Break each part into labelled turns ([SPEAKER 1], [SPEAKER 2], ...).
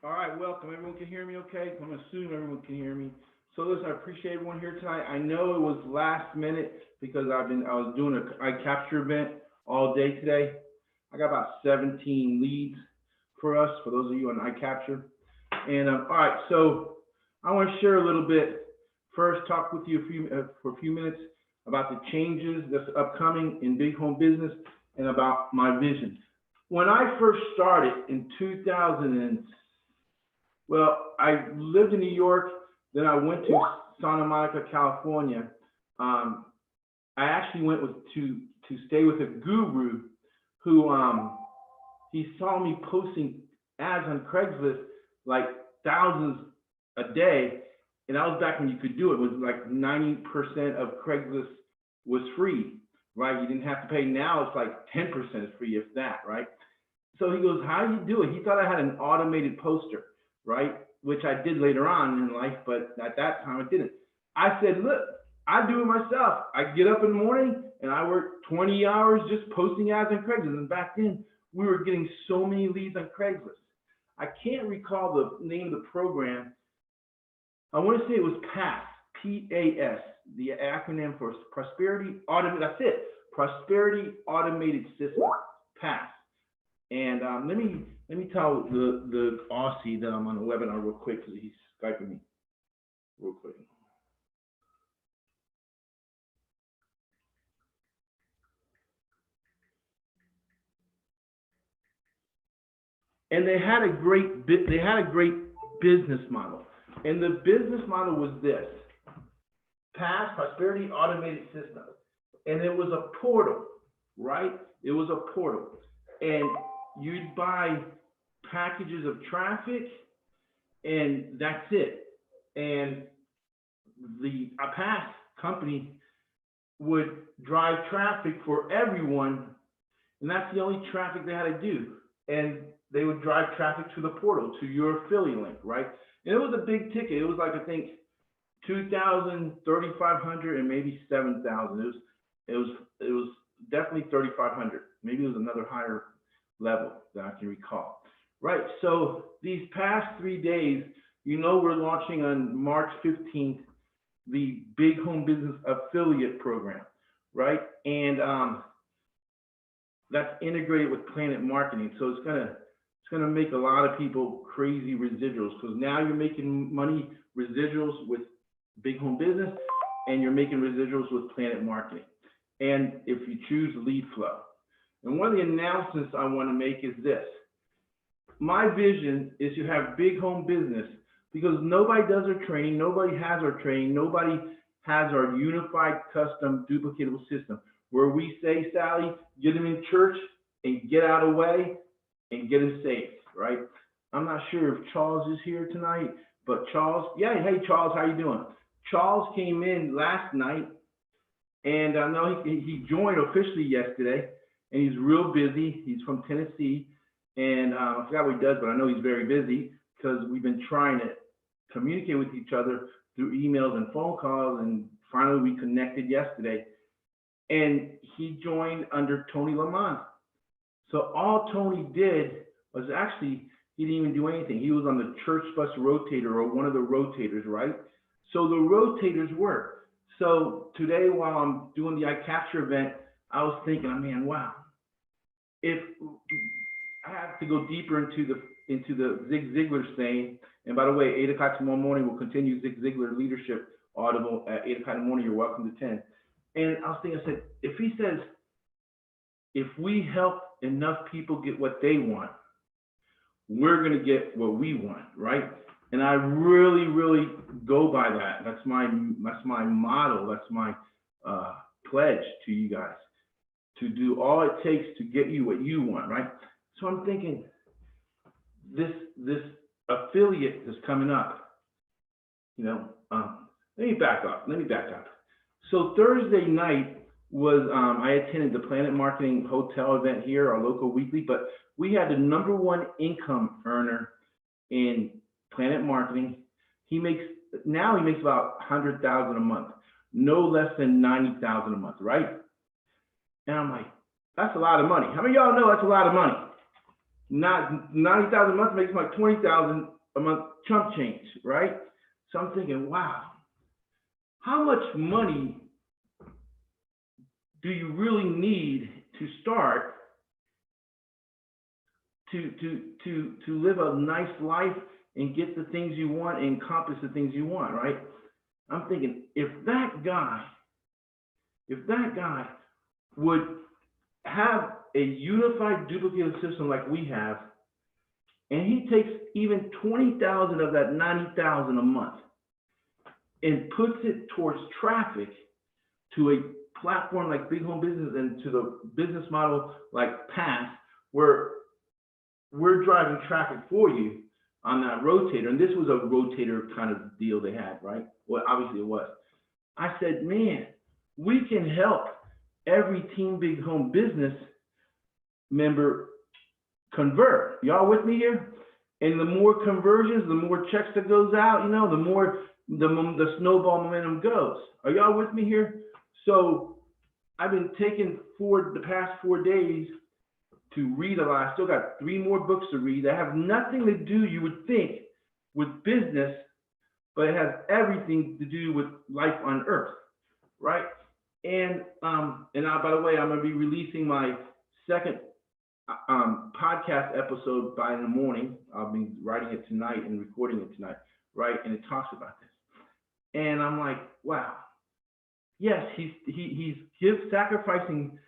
[SPEAKER 1] All right, welcome. Everyone can hear me okay? I'm assuming everyone can hear me. So listen, I appreciate everyone here tonight. I know it was last minute because I was doing an eye capture event all day today. I got about 17 leads for us, for those of you on eye capture. And all right, so I want to share a little bit. First, talk with you for a few minutes about the changes that's upcoming in big home business and about my vision. When I first started in 2000, I lived in New York, then I went to Santa Monica, California. I actually went to stay with a guru who he saw me posting ads on Craigslist like thousands a day, and that was back when you could do it. It was like 90% of Craigslist was free, right? You didn't have to pay. Now it's like 10% is free, if that, right? So he goes, how do you do it? He thought I had an automated poster, right? Which I did later on in life, but at that time I didn't. I said, look, I do it myself. I get up in the morning and I work 20 hours just posting ads on Craigslist. And back then we were getting so many leads on Craigslist. I can't recall the name of the program. I want to say it was PAS, P-A-S, the acronym for Prosperity Automated. That's it, Prosperity Automated System, PAS. And let me tell the Aussie that I'm on the webinar real quick because he's Skyping me real quick. And they had a great business model. And the business model was this: PAS, Prosperity Automated System. And it was a portal, right? It was a portal. And you'd buy packages of traffic, and that's it. And the PAS company would drive traffic for everyone, and that's the only traffic they had to do. And they would drive traffic to the portal, to your affiliate link, right? And it was a big ticket. It was like, I think, 2,000, 3,500, and maybe 7,000. It was definitely 3,500. Maybe it was another higher level that I can recall. Right, so these past 3 days, we're launching on March 15th, the Big Home Business Affiliate Program, right? And that's integrated with PlanNet Marketing. So it's gonna make a lot of people crazy residuals, because now you're making money residuals with Big Home Business, and you're making residuals with PlanNet Marketing. And if you choose LeadFlow. And one of the announcements I want to make is this: my vision is to have big home business, because nobody does our training, nobody has our training, nobody has our unified, custom, duplicatable system where we say, Sally, get them in church and get out of the way and get them saved, right? I'm not sure if Charles is here tonight, but Charles, yeah, hey Charles, how you doing? Charles came in last night, and I know he joined officially yesterday, and he's real busy. He's from Tennessee, and I forgot what he does, but I know he's very busy because we've been trying to communicate with each other through emails and phone calls, and finally we connected yesterday. And he joined under Tony Lamont. So all Tony did was actually, he didn't even do anything. He was on the church bus rotator, or one of the rotators, right? So the rotators work. So today, while I'm doing the eye capture event, I was thinking, man, wow, if I have to go deeper into the Zig Ziglar saying, and by the way, 8 o'clock tomorrow morning, we'll continue Zig Ziglar Leadership Audible at 8 o'clock in the morning. You're welcome to 10. And I was thinking, I said, if he says, if we help enough people get what they want, we're going to get what we want, right? And I really, really go by that. That's my model. That's my pledge to you guys, to do all it takes to get you what you want, right? So I'm thinking, this affiliate is coming up. Let me back up. So Thursday night was, I attended the PlanNet Marketing Hotel event here, our local weekly, but we had the #1 income earner in PlanNet Marketing. He makes about $100,000 a month, no less than $90,000 a month, right? And I'm like, that's a lot of money. How many of y'all know that's a lot of money? not 90,000 a month makes like 20,000 a month chump change, right? So I'm thinking, wow, how much money do you really need to start to live a nice life and get the things you want and accomplish the things you want, right? I'm thinking, if that guy would have a unified duplicative system like we have, and he takes even 20,000 of that 90,000 a month and puts it towards traffic to a platform like Big Home Business and to the business model like Pass, where we're driving traffic for you on that rotator. And this was a rotator kind of deal they had, right? Well, obviously it was. I said, man, we can help every Team Big Home Business member convert. Y'all with me here? And the more conversions, the more checks that goes out, you know, the more the snowball momentum goes. Are y'all with me here? So I've been taking the past 4 days to read a lot. I still got 3 more books to read that have nothing to do, you would think, with business, but it has everything to do with life on Earth, right? And by the way, I'm going to be releasing my second podcast episode by in the morning. I'll be writing it tonight and recording it tonight, right? And it talks about this. And I'm like, wow, yes, he's sacrificing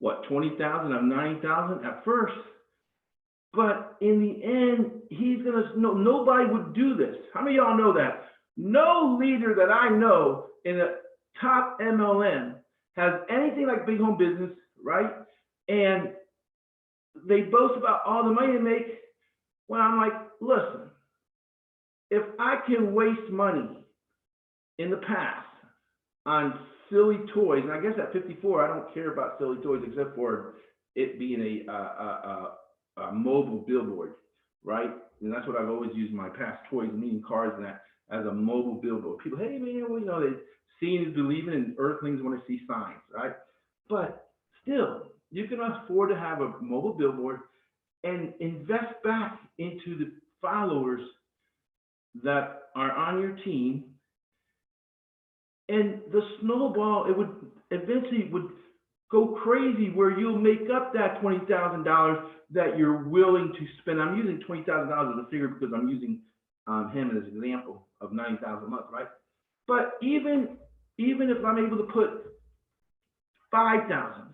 [SPEAKER 1] what, 20,000 of 90,000 at first, but in the end, he's gonna nobody would do this. How many of y'all know that? No leader that I know in the top MLM has anything like Big Home Business, right? And they boast about all the money they make. Well, I'm like, listen, if I can waste money in the past on silly toys, and I guess at 54, I don't care about silly toys except for it being a mobile billboard, right? And that's what I've always used my past toys, meaning cars and that, as a mobile billboard. People, hey man, well, you know, seeing is believing, and earthlings want to see signs, right? But still, you can afford to have a mobile billboard and invest back into the followers that are on your team. And the snowball, it would eventually go crazy where you'll make up that $20,000 that you're willing to spend. I'm using $20,000 as a figure because I'm using him as an example of 90,000 a month, right? But even if I'm able to put 5,000,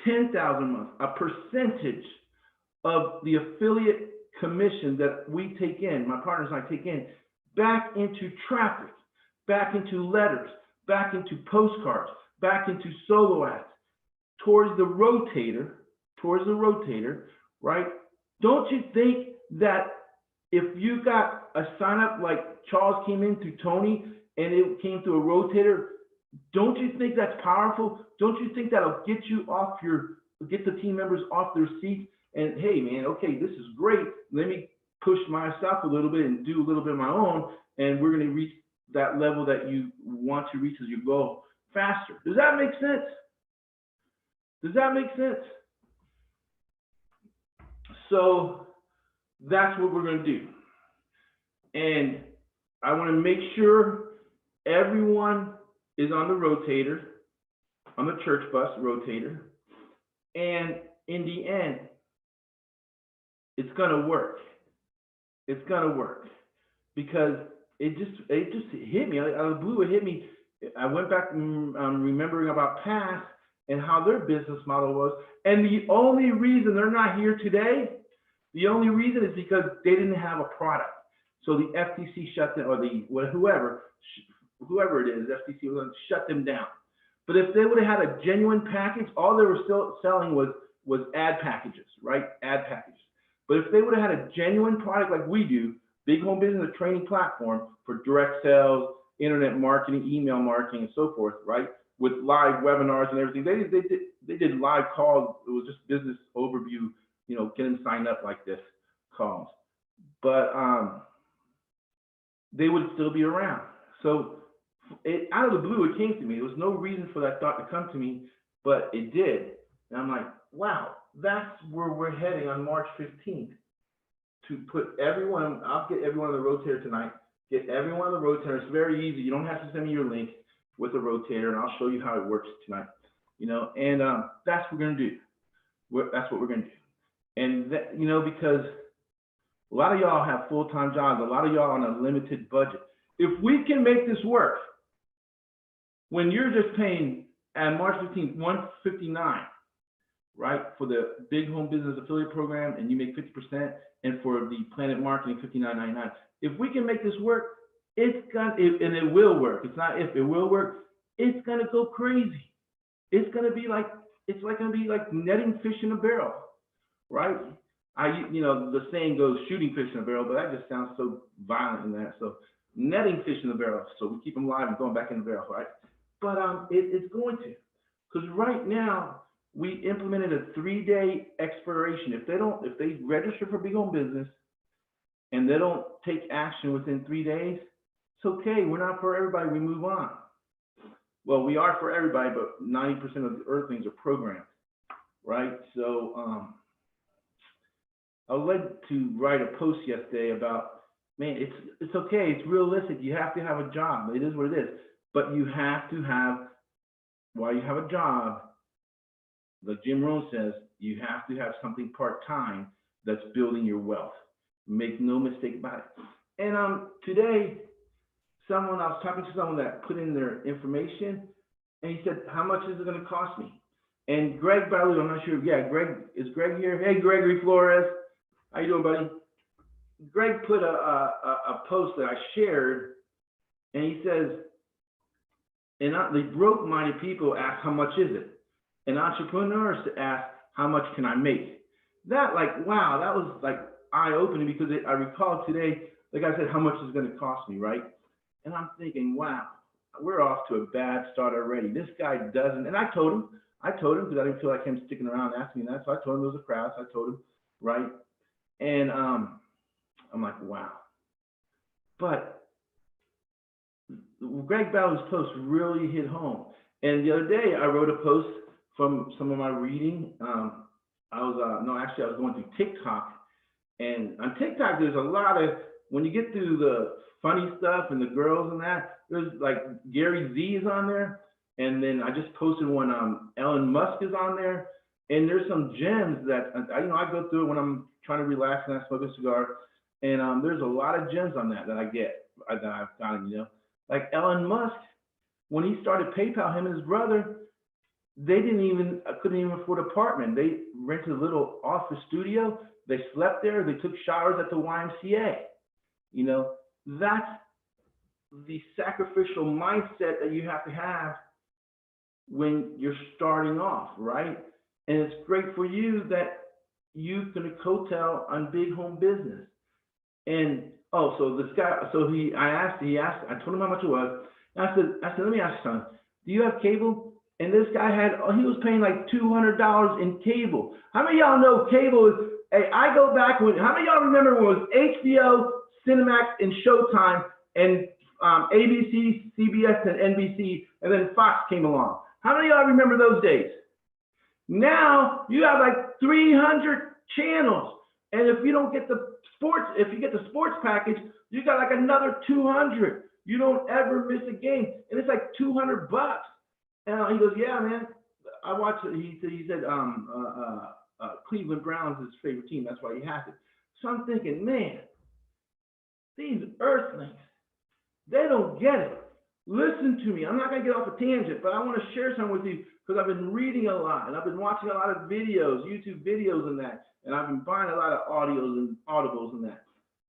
[SPEAKER 1] 10,000 a month, a percentage of the affiliate commission that we take in, my partners and I take in, back into traffic, back into letters, back into postcards, back into solo ads, towards the rotator, right? Don't you think that if you got a sign up like Charles came in through Tony and it came through a rotator, don't you think that's powerful? Don't you think that'll get the team members off their seats and, hey man, okay, this is great. Let me push myself a little bit and do a little bit of my own, and we're going to reach that level that you want to reach as you go faster. Does that make sense? Does that make sense? So that's what we're going to do. And I want to make sure everyone is on the rotator, on the church bus rotator. And in the end, it's going to work. It's going to work because it just hit me out of the blue. It hit me. I went back remembering about Pass and how their business model was. And the only reason they're not here today, the only reason is because they didn't have a product. So the FTC shut them, or whoever it is, FTC was going to shut them down. But if they would have had a genuine package, all they were still selling was ad packages, right? Ad packages. But if they would have had a genuine product like we do, Big Home Business, a training platform for direct sales, internet marketing, email marketing, and so forth, right? With live webinars and everything. They did live calls. It was just business overview, you know, get them signed up like this calls. But they would still be around. So out of the blue, it came to me. There was no reason for that thought to come to me, but it did. And I'm like, wow, that's where we're heading on March 15th to put everyone, I'll get everyone on the rotator tonight, get everyone on the rotator. It's very easy. You don't have to send me your link with the rotator, and I'll show you how it works tonight. You know, and that's what we're going to do. That's what we're going to do. And, that, you know, because a lot of y'all have full-time jobs, a lot of y'all on a limited budget. If we can make this work, when you're just paying at March 15th, $159, right, for the Big Home Business Affiliate Program, and you make 50%, and for the PlanNet Marketing, $59.99. If we can make this work, it's gonna, and it will work. It's not if, it will work. It's gonna go crazy. It's gonna be like, it's like gonna be like netting fish in a barrel, right? You know, the saying goes, shooting fish in a barrel, but that just sounds so violent in that. So netting fish in the barrel, so we keep them alive and going back in the barrel, right? But it's going to, because right now we implemented a 3-day expiration. If they register for Big Home Business and they don't take action within 3 days, it's okay. We're not for everybody. We move on. Well, we are for everybody, but 90% of the Earthlings are programmed, right? So I would like to write a post yesterday about, man, it's okay. It's realistic. You have to have a job. It is what it is. But you have to have, while you have a job, like Jim Rohn says, you have to have something part-time that's building your wealth. Make no mistake about it. And today, I was talking to someone that put in their information, and he said, how much is it going to cost me? And Greg Ballou, I'm not sure, yeah, is Greg here? Hey, Gregory Flores, how you doing, buddy? Greg put a post that I shared, and he says, and the broke-minded people ask, how much is it? And entrepreneurs ask, how much can I make? That, like, wow, that was like eye-opening, because I recall today, like I said, how much is it going to cost me, right? And I'm thinking, wow, we're off to a bad start already. This guy doesn't, and I told him, because I didn't feel like him sticking around asking me that, so I told him it was a crowd, so I told him, right? And I'm like, wow. But Greg Ballard's post really hit home. And the other day, I wrote a post from some of my reading. I was going through TikTok. And on TikTok, there's a lot of, when you get through the funny stuff and the girls and that, there's like Gary Z is on there. And then I just posted one, Elon Musk is on there. And there's some gems that, I go through it when I'm trying to relax and I smoke a cigar. And there's a lot of gems on that I get, that I've gotten, Like Elon Musk, when he started PayPal, him and his brother, they couldn't even afford an apartment. They rented a little office studio. They slept there. They took showers at the YMCA. That's the sacrificial mindset that you have to have when you're starting off, right? And it's great for you that you can coattail on Big Home Business. And so this guy, I told him how much it was. And I said, let me ask you something. Do you have cable? And this guy he was paying like $200 in cable. How many of y'all know cable is, hey, I go back how many of y'all remember when it was HBO, Cinemax, and Showtime, and ABC, CBS, and NBC, and then Fox came along? How many of y'all remember those days? Now you have like 300 channels. And if you don't get the sports, if you get the sports package, you got like another 200. You don't ever miss a game. And it's like $200. And he goes, yeah, man, I watched it. He said Cleveland Browns is his favorite team. That's why he has it. So I'm thinking, man, these Earthlings, they don't get it. Listen to me. I'm not going to get off a tangent, but I want to share something with you because I've been reading a lot and I've been watching a lot of videos, YouTube videos and that. And I've been buying a lot of audios and audibles and that.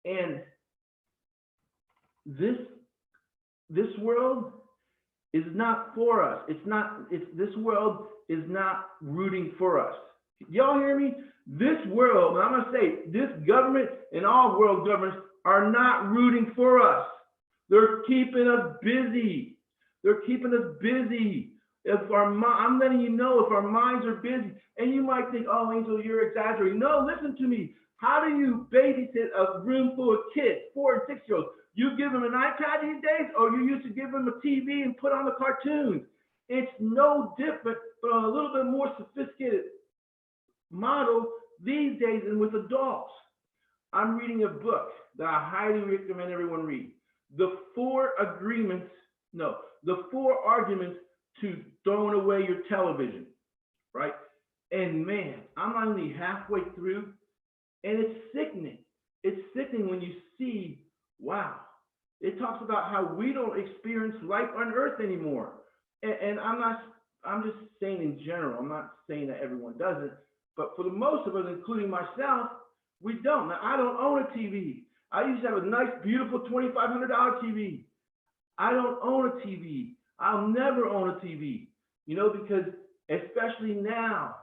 [SPEAKER 1] And this world is not for us. This world is not rooting for us. Y'all hear me? This world, and I'm going to say, this government and all world governments are not rooting for us. They're keeping us busy. They're keeping us busy. I'm letting you know, if our minds are busy, and you might think, oh, Angel, you're exaggerating. No, listen to me. How do you babysit a room full of kids, 4 and 6-year-olds? You give them an iPad these days, or you used to give them a TV and put on the cartoons. It's no different, but on a little bit more sophisticated model these days and with adults. I'm reading a book that I highly recommend everyone read. The four arguments to throwing away your television, right? And man, I'm only halfway through, and it's sickening. It's sickening when you see, wow, it talks about how we don't experience life on Earth anymore. And I'm just saying in general, I'm not saying that everyone does it, but for the most of us, including myself, we don't. Now, I don't own a TV. I used to have a nice, beautiful $2,500 TV. I don't own a TV. I'll never own a TV, because especially now,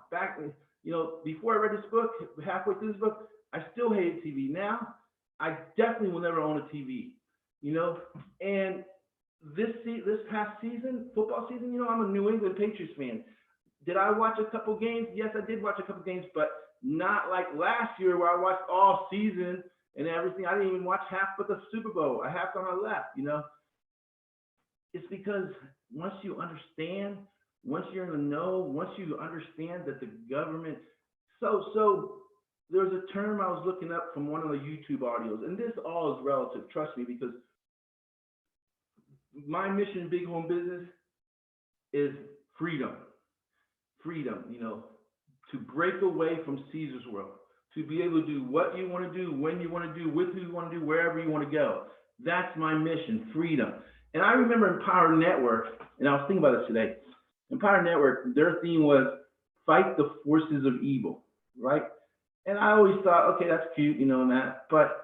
[SPEAKER 1] before I read this book, halfway through this book, I still hated TV. Now, I definitely will never own a TV, and this past season, football season, I'm a New England Patriots fan. Did I watch a couple games? Yes, I did watch a couple games, but not like last year where I watched all season and everything. I didn't even watch half but the Super Bowl. I half on my left, It's because once you understand, once you're in the know, once you understand that the government, so there's a term I was looking up from one of the YouTube audios, and this all is relative, trust me, because my mission in big home business is freedom, to break away from Caesar's world, to be able to do what you want to do, when you want to do, with who you want to do, wherever you want to go. That's my mission, freedom. And I remember in Power Network, and I was thinking about this today, in Power Network, their theme was fight the forces of evil, right? And I always thought, okay, that's cute, and that, but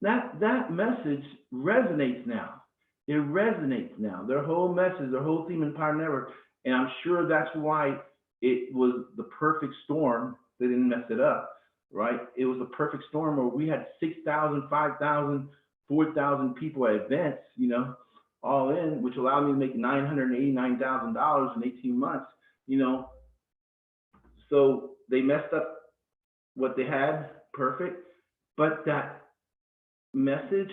[SPEAKER 1] that message resonates now. It resonates now. Their whole message, their whole theme in Power Network, and I'm sure that's why it was the perfect storm. They didn't mess it up, right? It was a perfect storm where we had 6,000, 5,000, 4,000 people at events, all in, which allowed me to make $989,000 in 18 months, So they messed up what they had, perfect, but that message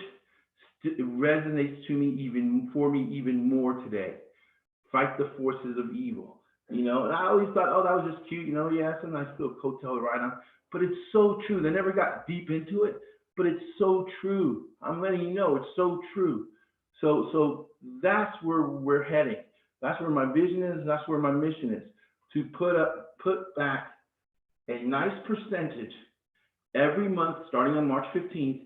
[SPEAKER 1] resonates for me even more today. Fight the forces of evil, And I always thought, oh, that was just cute, yeah, it's a nice little coattail to ride on. But it's so true. They never got deep into it, but it's so true. I'm letting you know, it's so true. So that's where we're heading. That's where my vision is. That's where my mission is, to put back a nice percentage every month, starting on March 15th,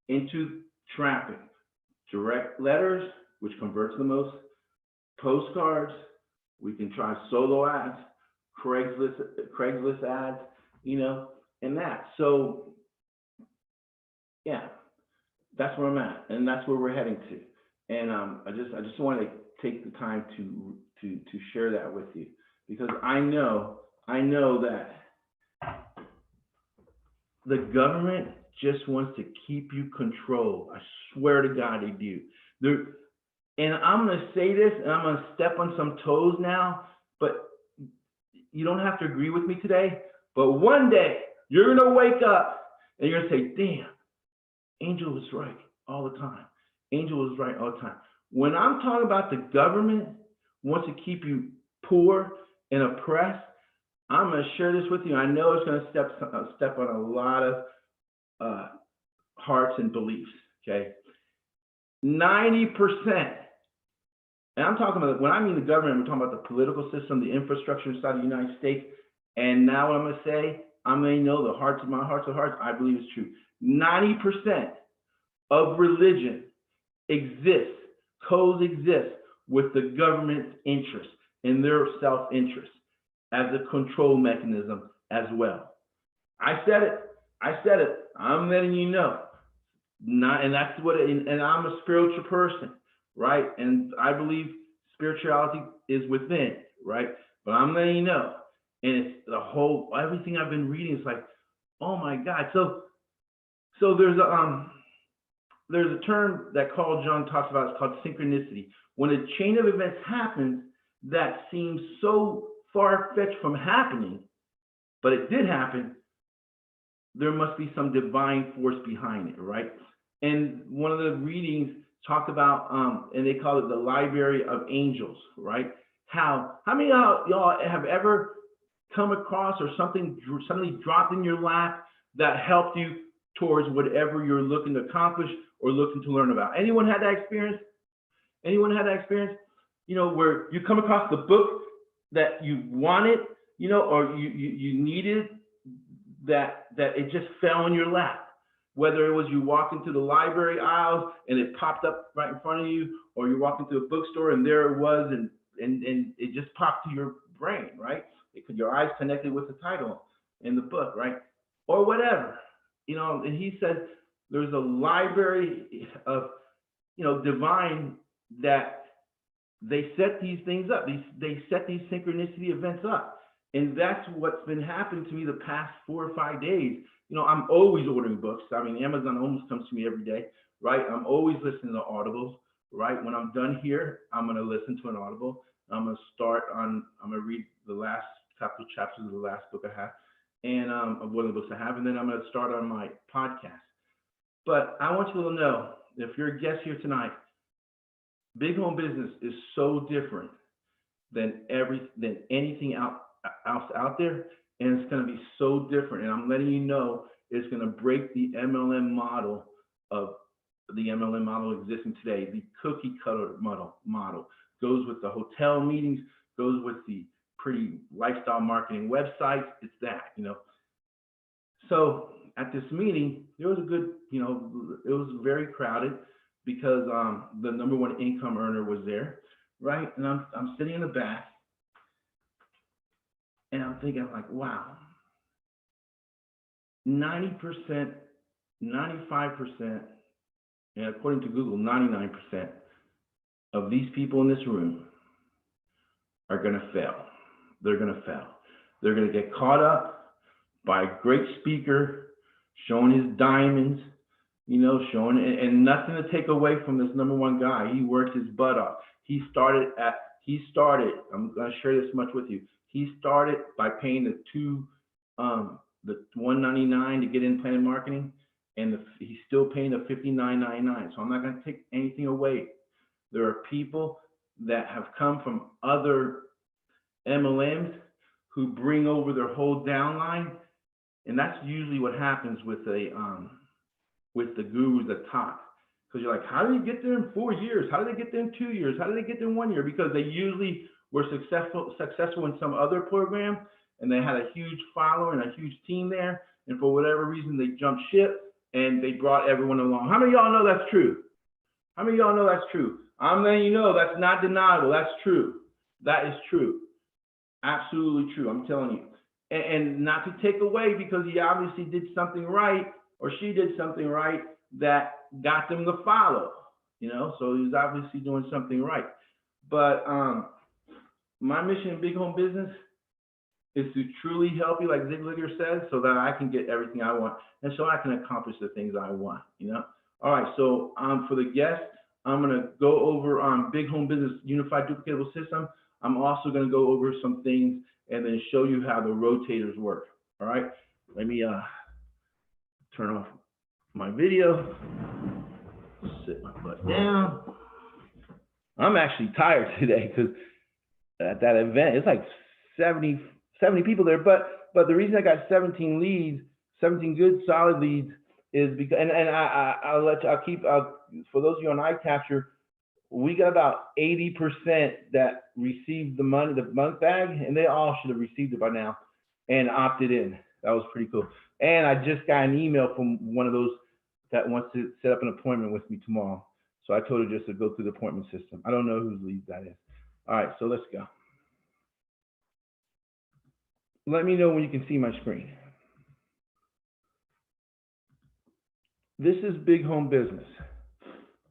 [SPEAKER 1] into traffic, direct letters, which converts the most, postcards. We can try solo ads, Craigslist ads, and that. So yeah, that's where I'm at, and that's where we're heading to. And I just want to take the time to share that with you, because I know that the government just wants to keep you controlled. I swear to God, they do. And I'm going to say this, and I'm going to step on some toes now, but you don't have to agree with me today. But one day, you're going to wake up, and you're going to say, damn, Angel was right all the time. Angel was right all the time. When I'm talking about the government wants to keep you poor and oppressed, I'm going to share this with you. I know it's going to step on a lot of hearts and beliefs, okay? 90%, and I'm talking about, when I mean the government, I'm talking about the political system, the infrastructure inside the United States. And now what I'm going to say, I may know the hearts of my hearts of hearts, I believe it's true. 90% of religion coexists with the government's interest and their self-interest as a control mechanism as well. I said it. I'm letting you know. And that's what and I'm a spiritual person, right? And I believe spirituality is within, right? But I'm letting you know. And it's everything I've been reading is like, oh my God. So there's a term that Carl Jung talks about, it's called synchronicity. When a chain of events happens that seems so far-fetched from happening, but it did happen, there must be some divine force behind it, right? And one of the readings talked about, and they call it the library of angels, right? How many of y'all have ever come across or something suddenly dropped in your lap that helped you towards whatever you're looking to accomplish or looking to learn about? Anyone had that experience? Anyone had that experience? You know, where you come across the book that you wanted, you know, or you needed, that it just fell in your lap. Whether it was you walk into the library aisles and it popped up right in front of you, or you walk into a bookstore and there it was, and it just popped to your brain, right? Your eyes connected with the title in the book, right? Or whatever, you know. And he said there's a library of, you know, divine, that they set these things up. They set these synchronicity events up. And that's what's been happening to me the past 4 or 5 days. You know, I'm always ordering books. I mean, Amazon almost comes to me every day, right? I'm always listening to audibles, right? When I'm done here, I'm going to listen to an audible. I'm going to read the last couple of chapters of the last book I have, and of one of the books I have, and then I'm going to start on my podcast. But I want you to know, if you're a guest here tonight, big home business is so different than anything else out there, and it's going to be so different. And I'm letting you know, it's going to break the MLM model existing today. The cookie cutter model goes with the hotel meetings, goes with the pretty lifestyle marketing websites. It's that, you know. So at this meeting, there was a good, you know, it was very crowded because the #1 income earner was there, right? And I'm sitting in the back, and I'm thinking, like, wow, 90%, 95%, and according to Google, 99% of these people in this room are going to fail. They're going to fail. They're going to get caught up by a great speaker showing his diamonds, you know, showing, and nothing to take away from this #1 guy. He worked his butt off. He started, I'm going to share this much with you. He started by paying the $199 to get in PlanNet Marketing, and he's still paying the $59.99. So I'm not going to take anything away. There are people that have come from other MLMs who bring over their whole downline, and that's usually what happens with the gurus at top. Because you're like, how did they get there in 4 years? How did they get there in 2 years? How did they get there in 1 year? Because they usually were successful in some other program, and they had a huge following, a huge team there, and for whatever reason they jumped ship and they brought everyone along. How many of y'all know that's true? How many of y'all know that's true? I'm letting you know that's not deniable. That's true. That is true. Absolutely true. I'm telling you. And not to take away, because he obviously did something right, or she did something right that got them to follow, you know, so he was obviously doing something right. But my mission in big home business is to truly help you, like Zig Ziglar says, so that I can get everything I want, and so I can accomplish the things I want, you know. All right, so for the guests, I'm going to go over big home business unified duplicatable system. I'm also going to go over some things and then show you how the rotators work. All right, let me turn off my video, sit my butt down. I'm actually tired today because at that event, it's like 70 people there, but the reason I got 17 leads, 17 good solid leads, is because, and I'll keep, for those of you on iCapture, we got about 80% that received the money, the month bag, and they all should have received it by now and opted in. That was pretty cool. And I just got an email from one of those that wants to set up an appointment with me tomorrow. So I told her just to go through the appointment system. I don't know whose lead that is. All right, so let's go. Let me know when you can see my screen. This is big home business,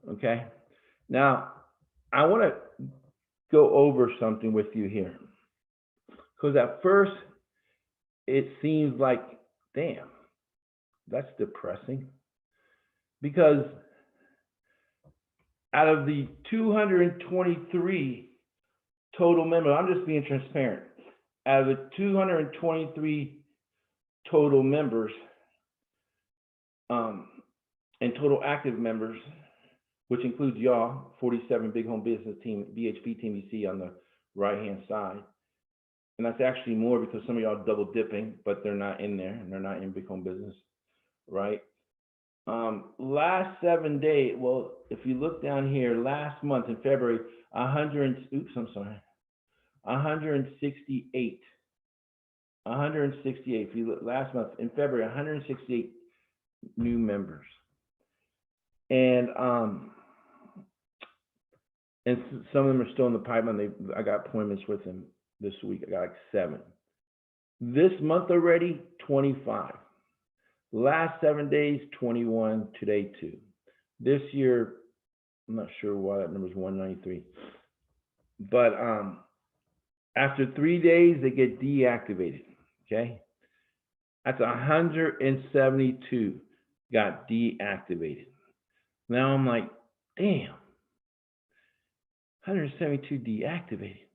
[SPEAKER 1] okay? Now, I want to go over something with you here, because at first it seems like, damn, that's depressing, because out of the 223 total members, I'm just being transparent, out of the 223 total members and total active members, which includes y'all, 47 big home business team, BHP team you see on the right-hand side, and that's actually more because some of y'all double dipping, but they're not in there, and they're not in Big Home Business, right? Last 7 days, well, if you look down here, last month in February, 168. 168. If you look last month in February, 168 new members, and some of them are still in the pipeline. I got appointments with them this week. I got like 7. This month already, 25. Last 7 days, 21. Today, 2. This year, I'm not sure why that number is 193. But after 3 days, they get deactivated. Okay, that's 172 got deactivated. Now I'm like, damn, 172 deactivated.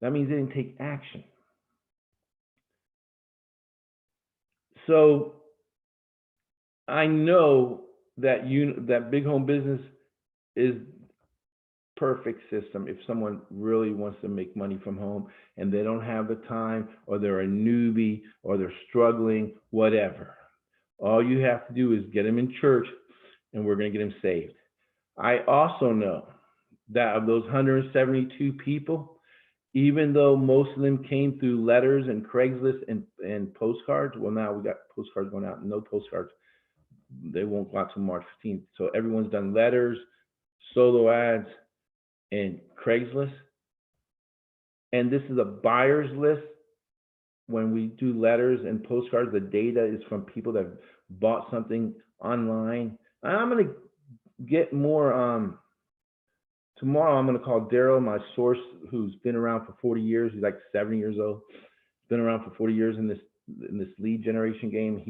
[SPEAKER 1] That means they didn't take action. So I know that that Big Home Business is perfect system if someone really wants to make money from home and they don't have the time, or they're a newbie, or they're struggling, whatever. All you have to do is get them in church, and we're going to get them saved. I also know that of those 172 people, even though most of them came through letters and Craigslist and postcards, well, now we got postcards going out, no postcards. They won't go out till March 15th. So everyone's done letters, solo ads, and Craigslist. And this is a buyer's list. When we do letters and postcards, the data is from people that bought something online. I'm going to get more, tomorrow I'm going to call Daryl, my source, who's been around for 40 years. He's like 70 years old. He's been around for 40 years in this lead generation game.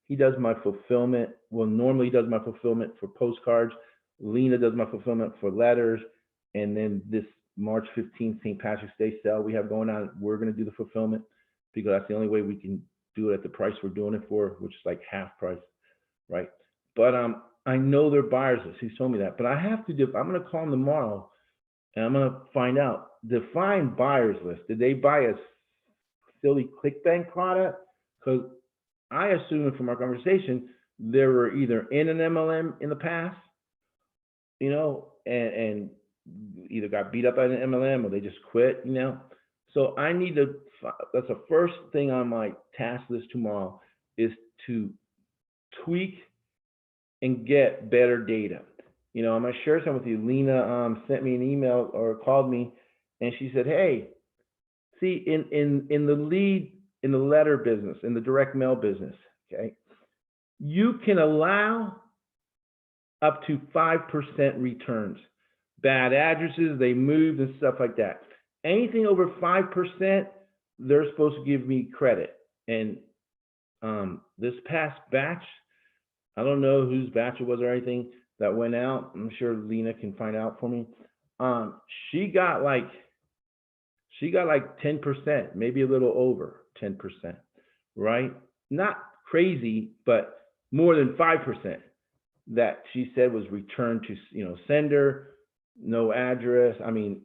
[SPEAKER 1] He does my fulfillment. Well, normally he does my fulfillment for postcards. Lena does my fulfillment for letters. And then this March 15th, St. Patrick's Day sale we have going on, we're going to do the fulfillment, because that's the only way we can do it at the price we're doing it for, which is like half price, right? But I know they're buyers list. He's told me that. But I have to do, I'm going to call them tomorrow, and I'm going to find out, define buyers list. Did they buy a silly ClickBank product? Because I assume from our conversation, they were either in an MLM in the past, you know, and either got beat up by an MLM or they just quit, you know. So I need to, that's the first thing on my task list tomorrow, is to tweak and get better data. You know, I'm gonna share something with you. Lena sent me an email or called me, and she said, hey, see, in the lead, in the letter business, in the direct mail business, okay, you can allow up to 5% returns. Bad addresses, they moved and stuff like that. Anything over 5%, they're supposed to give me credit. And this past batch, I don't know whose batch it was or anything that went out. I'm sure Lena can find out for me. She got like 10%, maybe a little over 10%, right? Not crazy, but more than 5% that she said was returned to, you know, sender, no address. I mean,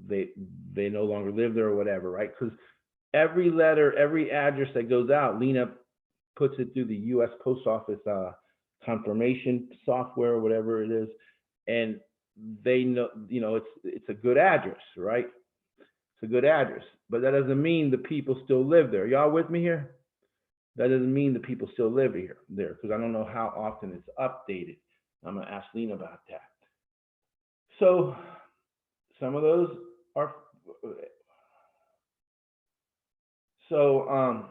[SPEAKER 1] they no longer live there or whatever, right? Because every letter, every address that goes out, Lena puts it through the U.S. Post Office confirmation software or whatever it is, and they know, you know, it's a good address, right? It's a good address, but that doesn't mean the people still live there. Y'all with me here? That doesn't mean the people still live there, because I don't know how often it's updated. I'm gonna ask Lena about that. So some of those are, so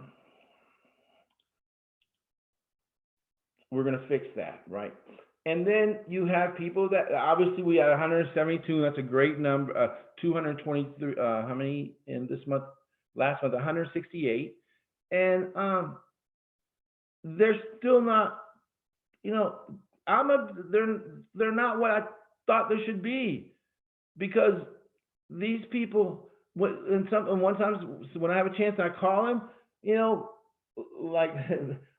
[SPEAKER 1] we're gonna fix that, right? And then you have people that, obviously we had 172, that's a great number, 223, how many in this month? Last month, 168. And they're still not, you know, they're not what I thought they should be, because these people, one times when I have a chance, I call them, you know, like,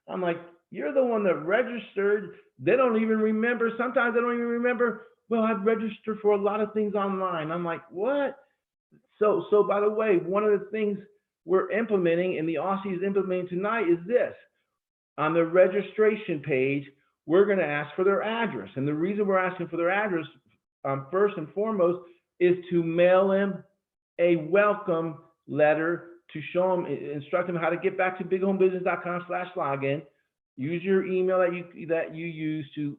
[SPEAKER 1] I'm like, you're the one that registered. They don't even remember. Sometimes they don't even remember, well, I've registered for a lot of things online. I'm like, what? So by the way, one of the things we're implementing and the Aussie is implementing tonight is this. On the registration page, we're going to ask for their address. And the reason we're asking for their address, first and foremost, is to mail them a welcome letter to show them, instruct them how to get back to bighomebusiness.com/login. Use your email that you use to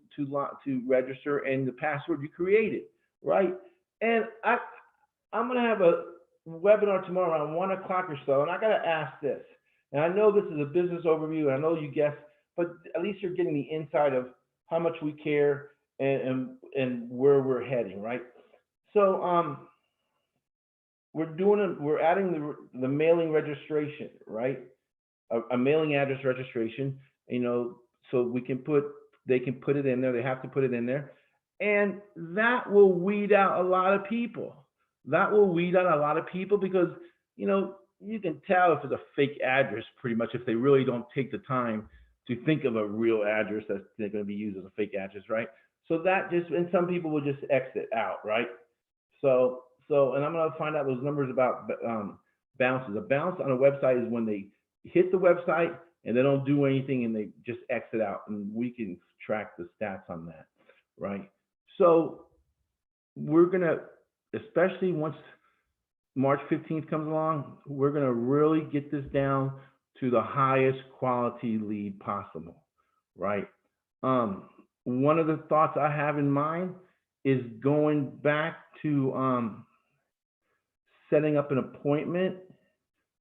[SPEAKER 1] register and the password you created, right? And I'm going to have a webinar tomorrow around 1 o'clock or so, and I got to ask this. And I know this is a business overview, and I know you guessed, but at least you're getting the inside of how much we care and where we're heading, right? So we're adding the mailing registration, right? A mailing address registration, you know, so they can put it in there. They have to put it in there, and that will weed out a lot of people. That will weed out a lot of people because, you know, you can tell if it's a fake address pretty much if they really don't take the time to think of a real address that they're going to be used as a fake address, right? So that just, and some people will just exit out, right? So, and I'm going to find out those numbers about bounces. A bounce on a website is when they hit the website and they don't do anything and they just exit out, and we can track the stats on that, right? So we're going to, especially once March 15th comes along, we're going to really get this down to the highest quality lead possible, right? One of the thoughts I have in mind is going back to setting up an appointment.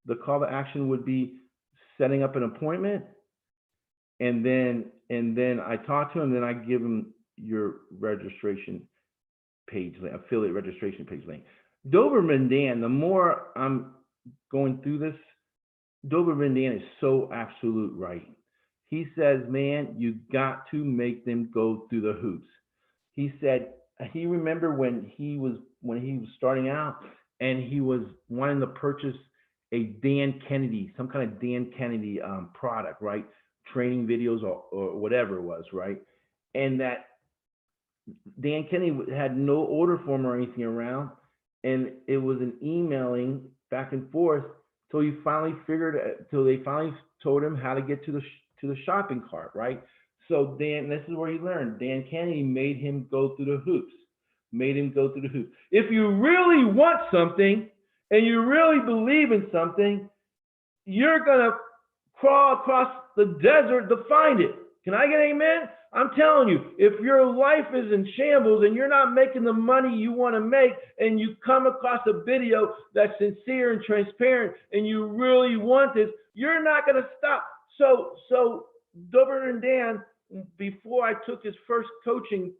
[SPEAKER 1] The call to action would be setting up an appointment, and then I talk to them, then I give them your registration page link, affiliate registration page link. Doberman Dan, the more I'm going through this, Doberman Dan is so absolute right. He says, man, you got to make them go through the hoops. He said he remembered when he was starting out and he was wanting to purchase a Dan Kennedy, some kind of Dan Kennedy product, right? Training videos or whatever it was, right? And that Dan Kennedy had no order form or anything around, and it was an emailing back and forth till he finally till they finally told him how to get to the shopping cart, right? So Dan, this is where he learned. Dan Kennedy made him go through the hoops. If you really want something and you really believe in something, you're gonna crawl across the desert to find it. Can I get an amen? I'm telling you, if your life is in shambles and you're not making the money you want to make, and you come across a video that's sincere and transparent, and you really want this, you're not going to stop. So Doberman Dan, before I took his first coaching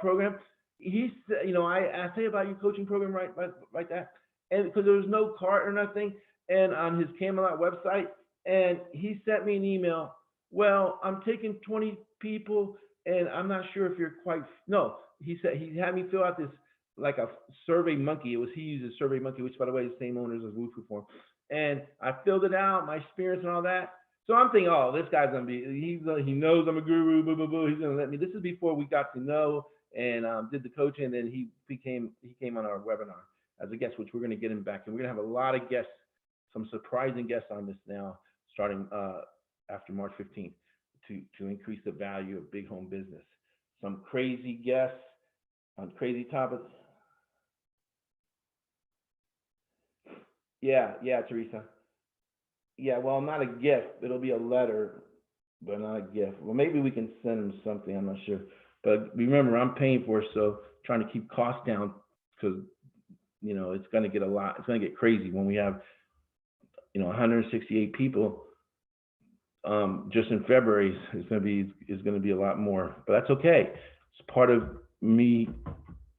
[SPEAKER 1] program, he said, you know, I asked him about your coaching program, right that, and because there was no cart or nothing, and on his Camelot website, and he sent me an email. Well, I'm taking 20 people, and I'm not sure if you're quite. No, he said he had me fill out this like a Survey Monkey. He uses Survey Monkey, which by the way is the same owners as Wufoo Form. And I filled it out, my experience and all that. So I'm thinking, oh, this guy's gonna be. He knows I'm a guru. Boo boo boo. He's gonna let me. This is before we got to know and did the coaching. And then he came on our webinar as a guest, which we're gonna get him back, and we're gonna have a lot of guests, some surprising guests on this now, starting after March 15th to increase the value of big home business. Some crazy guests on crazy topics. Yeah, Teresa. Yeah, well, not a gift. It'll be a letter, but not a gift. Well, maybe we can send them something. I'm not sure. But remember, I'm paying for it, so trying to keep costs down because, you know, it's going to get it's going to get crazy when we have, you know, 168 people. Just in February is going to be a lot more, but that's okay. It's part of me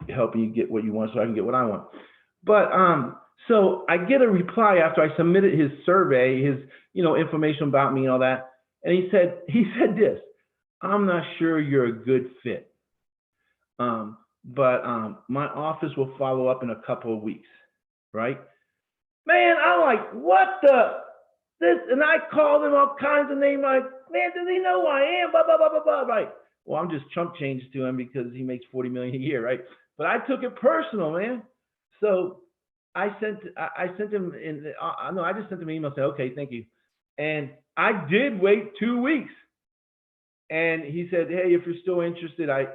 [SPEAKER 1] helping you get what you want so I can get what I want. But so I get a reply after I submitted his survey, his, you know, information about me and all that, and he said this: I'm not sure you're a good fit, but my office will follow up in a couple of weeks, right? Man, I'm like, what the? This, and I called him all kinds of names, like, man, does he know who I am? Blah, blah, blah, blah, blah, right? Well, I'm just chump change to him because he makes $40 million a year, right? But I took it personal, man. So
[SPEAKER 2] I sent him in. No, I just sent him an email saying, okay, thank you. And I did wait 2 weeks. And he said, hey, if you're still interested, I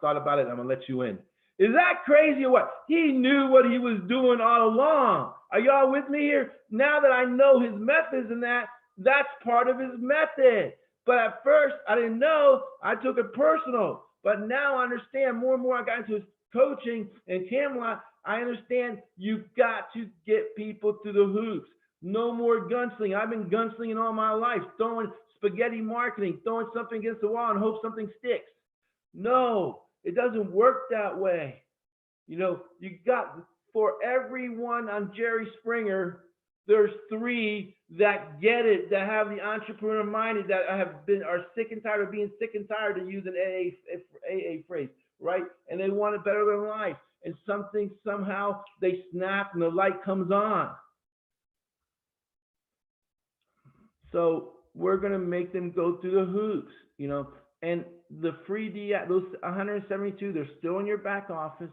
[SPEAKER 2] thought about it. I'm gonna let you in. Is that crazy or what? He knew what he was doing all along. Are y'all with me here? Now that I know his methods and that's part of his method. But at first, I didn't know. I took it personal. But now I understand more and more. I got into his coaching and Camelot. I understand you've got to get people through the hoops. No more gunslinging. I've been gunslinging all my life, throwing spaghetti marketing, throwing something against the wall and hope something sticks. No, it doesn't work that way. You know, you got, for everyone on Jerry Springer, there's 3 that get it, that have the entrepreneur minded, that are sick and tired of being sick and tired to use an AA phrase, right? And they want it better than life. And something, somehow, they snap and the light comes on. So we're going to make them go through the hoops, you know, and the free those 172, they're still in your back office.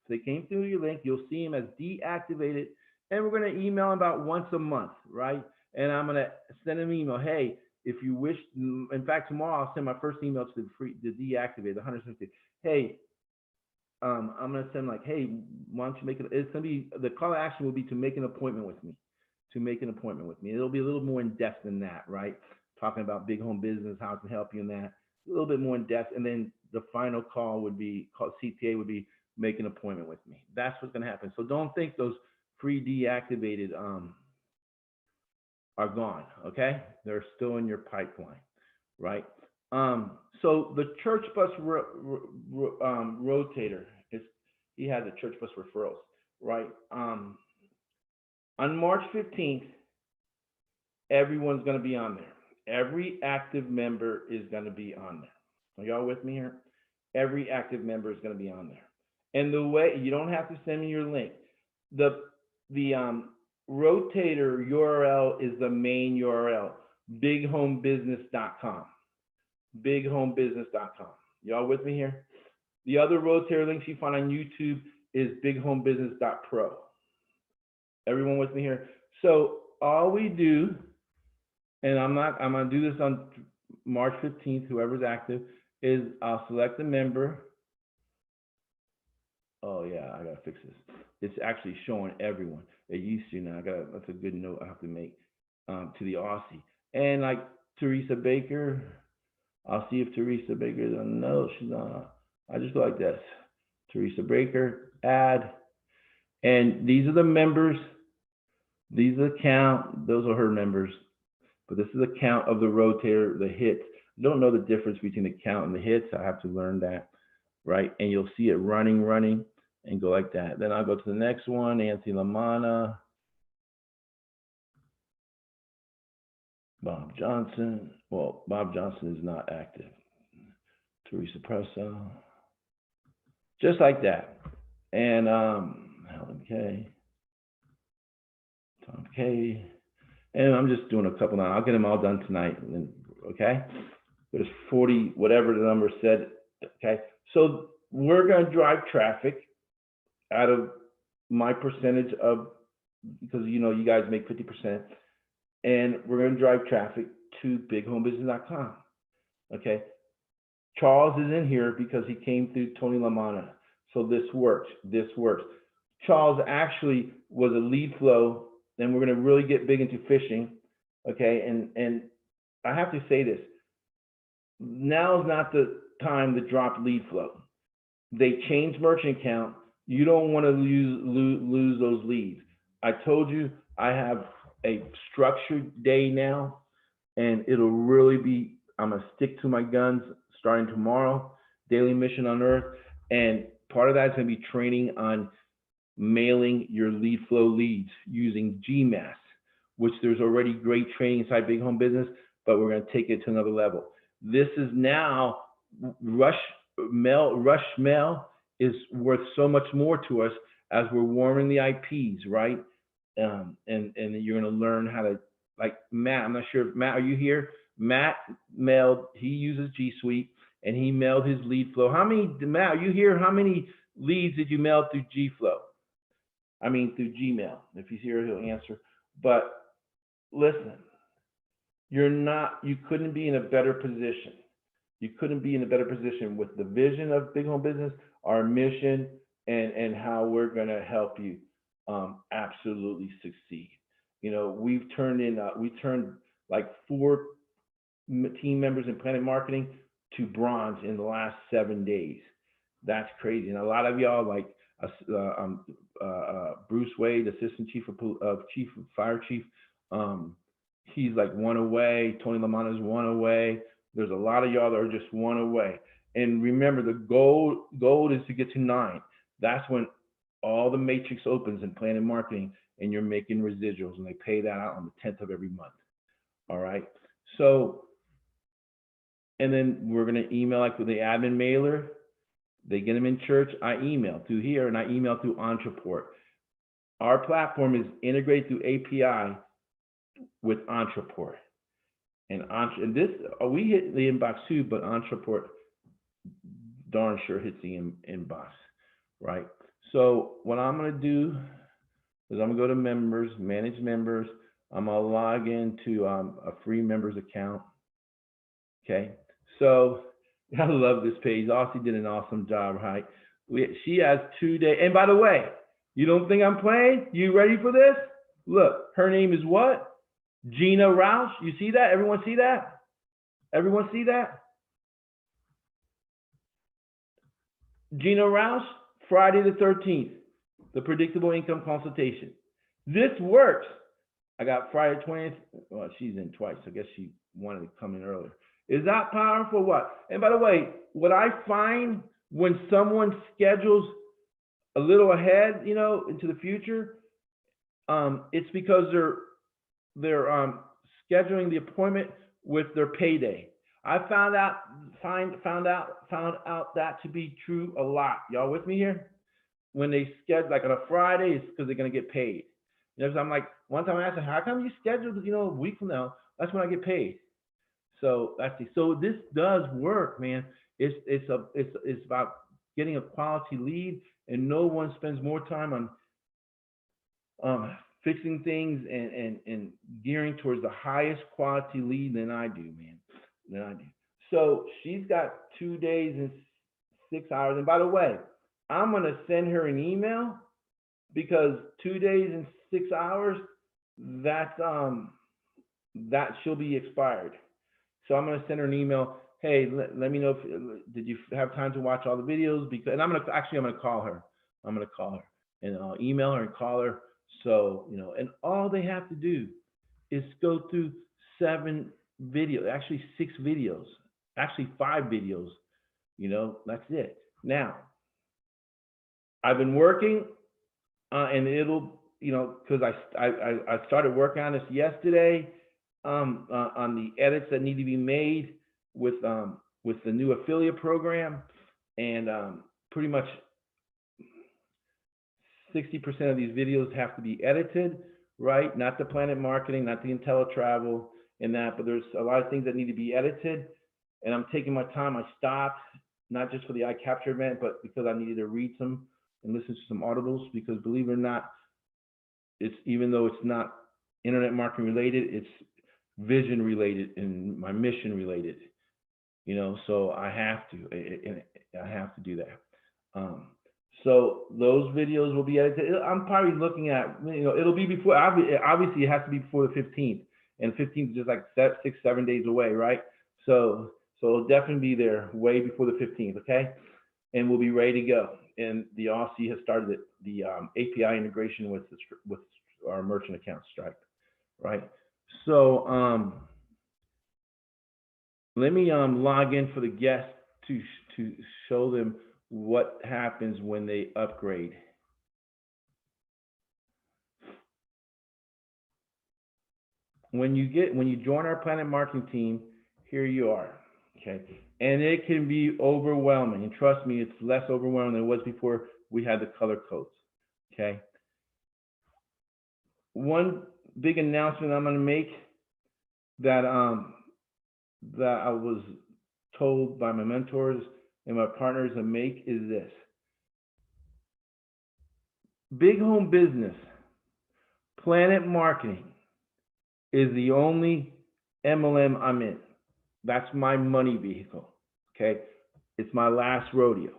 [SPEAKER 2] If they came through your link, you'll see them as deactivated, and we're going to email them about once a month, right? And I'm going to send them an email. Hey, if you wish, in fact, tomorrow I'll send my first email to the deactivated, the 172. Hey, I'm going to send like, hey, why don't you make it? It's going to be, the call to action will be to make an appointment with me. To make an appointment with me. It'll be a little more in depth than that, right? Talking about big home business, how I can help you in that, a little bit more in depth. And then the final call would be called CTA, would be make an appointment with me. That's what's going to happen. So don't think those free deactivated are gone. Okay, they're still in your pipeline, right? So the church bus rotator he has a church bus referrals, right? On March 15th, everyone's going to be on there. Every active member is going to be on there. Are y'all with me here? Every active member is going to be on there. And the way, you don't have to send me your link. The rotator URL is the main URL, bighomebusiness.com. Bighomebusiness.com. Y'all with me here? The other rotator links you find on YouTube is bighomebusiness.pro. Everyone with me here? So all we do, and I'm gonna do this on March 15th, whoever's active, is I'll select a member. Oh yeah, I gotta fix this. It's actually showing everyone. It used to now. That's a good note I have to make to the Aussie. And like Teresa Baker, I'll see if Teresa Baker is on. No, she's not. I just go like this. Teresa Baker, add. And these are the members. These are the count. Those are her members. But this is the count of the rotator, the hits. I don't know the difference between the count and the hits. I have to learn that, right? And you'll see it running, and go like that. Then I'll go to the next one, Nancy Lamana, Bob Johnson. Well, Bob Johnson is not active. Teresa Presso. Just like that. And Helen K. Tom K. And I'm just doing a couple now. I'll get them all done tonight. Okay? There's 40, whatever the number said. Okay? So we're going to drive traffic out of my percentage of, because you know you guys make 50%, and we're going to drive traffic to bighomebusiness.com. Okay? Charles is in here because he came through Tony LaManna. So this works. This works. Charles actually was a LeadFlow, and we're going to really get big into fishing. Okay, and I have to say this. Now is not the time to drop LeadFlow. They changed merchant account. You don't want to lose those leads. I told you I have a structured day now, and it'll really be, I'm going to stick to my guns starting tomorrow, daily mission on earth. And part of that is going to be training on mailing your LeadFlow leads using GMass, which there's already great training inside Big Home Business, but we're going to take it to another level. This is now rush mail is worth so much more to us as we're warming the IPs, right? And you're going to learn how to, like Matt, I'm not sure if Matt, are you here? Matt mailed, he uses G Suite, and he mailed his LeadFlow. How many, Matt, are you here? How many leads did you mail through G Flow? I mean, through Gmail. If he's here, he'll answer. But listen, you couldn't be in a better position. You couldn't be in a better position with the vision of Big Home Business, our mission, and how we're going to help you absolutely succeed. You know, we turned like 4 team members in PlanNet Marketing to bronze in the last 7 days. That's crazy. And a lot of y'all, like Bruce Wade, Assistant Chief of Fire Chief, he's like 1 away. Tony Lamanna is 1 away. There's a lot of y'all that are just 1 away. And remember, the goal is to get to 9. That's when all the matrix opens in PlanNet Marketing, and you're making residuals, and they pay that out on the 10th of every month. All right. So, and then we're going to email like with the admin mailer. They get them in church. I email through here, and I email through Entreport. Our platform is integrated through API with Entreport. And this, we hit the inbox too, but Entreport darn sure hits the inbox, right? So what I'm going to do is I'm going to go to members, manage members. I'm going to log into a free members account. Okay. So I love this page. Aussie did an awesome job, right? She has 2 days. And by the way, you don't think I'm playing? You ready for this? Look, her name is what? Gina Roush. You see that? Everyone see that? Everyone see that? Gina Roush, Friday the 13th, the predictable income consultation. This works. I got Friday 20th. Well, she's in twice. I guess she wanted to come in earlier. Is that powerful? What? And by the way, what I find when someone schedules a little ahead, you know, into the future, it's because they're scheduling the appointment with their payday. I found out that to be true a lot. Y'all with me here? When they schedule like on a Friday, it's because they're gonna get paid. You know, so I'm like, one time I asked them, how come you scheduled, you know, a week from now? That's when I get paid. So that's it. So this does work, man. It's about getting a quality lead, and no one spends more time on fixing things and gearing towards the highest quality lead than I do, man. Than I do. So she's got 2 days and 6 hours. And by the way, I'm gonna send her an email because 2 days and 6 hours, that's that she'll be expired. So I'm gonna send her an email. Hey, let me know if did you have time to watch all the videos? Because, and I'm gonna call her. I'm gonna call her and I'll email her and call her. So, you know, and all they have to do is go through 7 videos, actually 6 videos, actually 5 videos, you know, that's it. Now, I've been working and it'll, you know, because I started working on this yesterday on the edits that need to be made with the new affiliate program, and pretty much 60% of these videos have to be edited, right? Not the PlanNet Marketing, not the inteletravel and that, but there's a lot of things that need to be edited, and I'm taking my time. I stopped, not just for the iCapture event, but because I needed to read some and listen to some audibles, because believe it or not, it's, even though it's not internet marketing related, it's vision related and my mission related, you know, so I have to do that. So those videos will be edited. I'm probably looking at, you know, it'll be before, obviously it has to be before the 15th, and 15th is just like 6-7 days away, right? So it'll definitely be there way before the 15th, okay? And we'll be ready to go. And the Aussie has started the API integration with our merchant account Stripe, right? So let me log in for the guests to show them what happens when they upgrade. When you join our PlanNet Marketing team, here you are, okay? And it can be overwhelming, and trust me, it's less overwhelming than it was before we had the color codes, okay? One big announcement I'm gonna make that I was told by my mentors and my partners to make is this. big home business, PlanNet Marketing is the only MLM I'm in. That's my money vehicle. Okay. It's my last rodeo.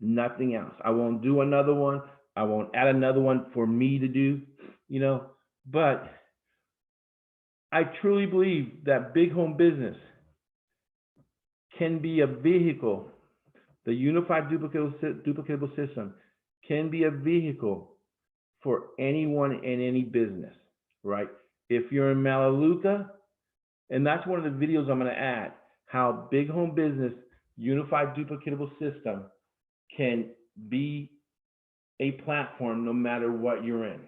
[SPEAKER 2] Nothing else. I won't do another one. I won't add another one for me to do, but I truly believe that big home business can be a vehicle. The unified duplicatable system can be a vehicle for anyone in any business, right? If you're in Melaleuca, and that's one of the videos I'm going to add, how big home business unified duplicatable system can be a platform no matter what you're in,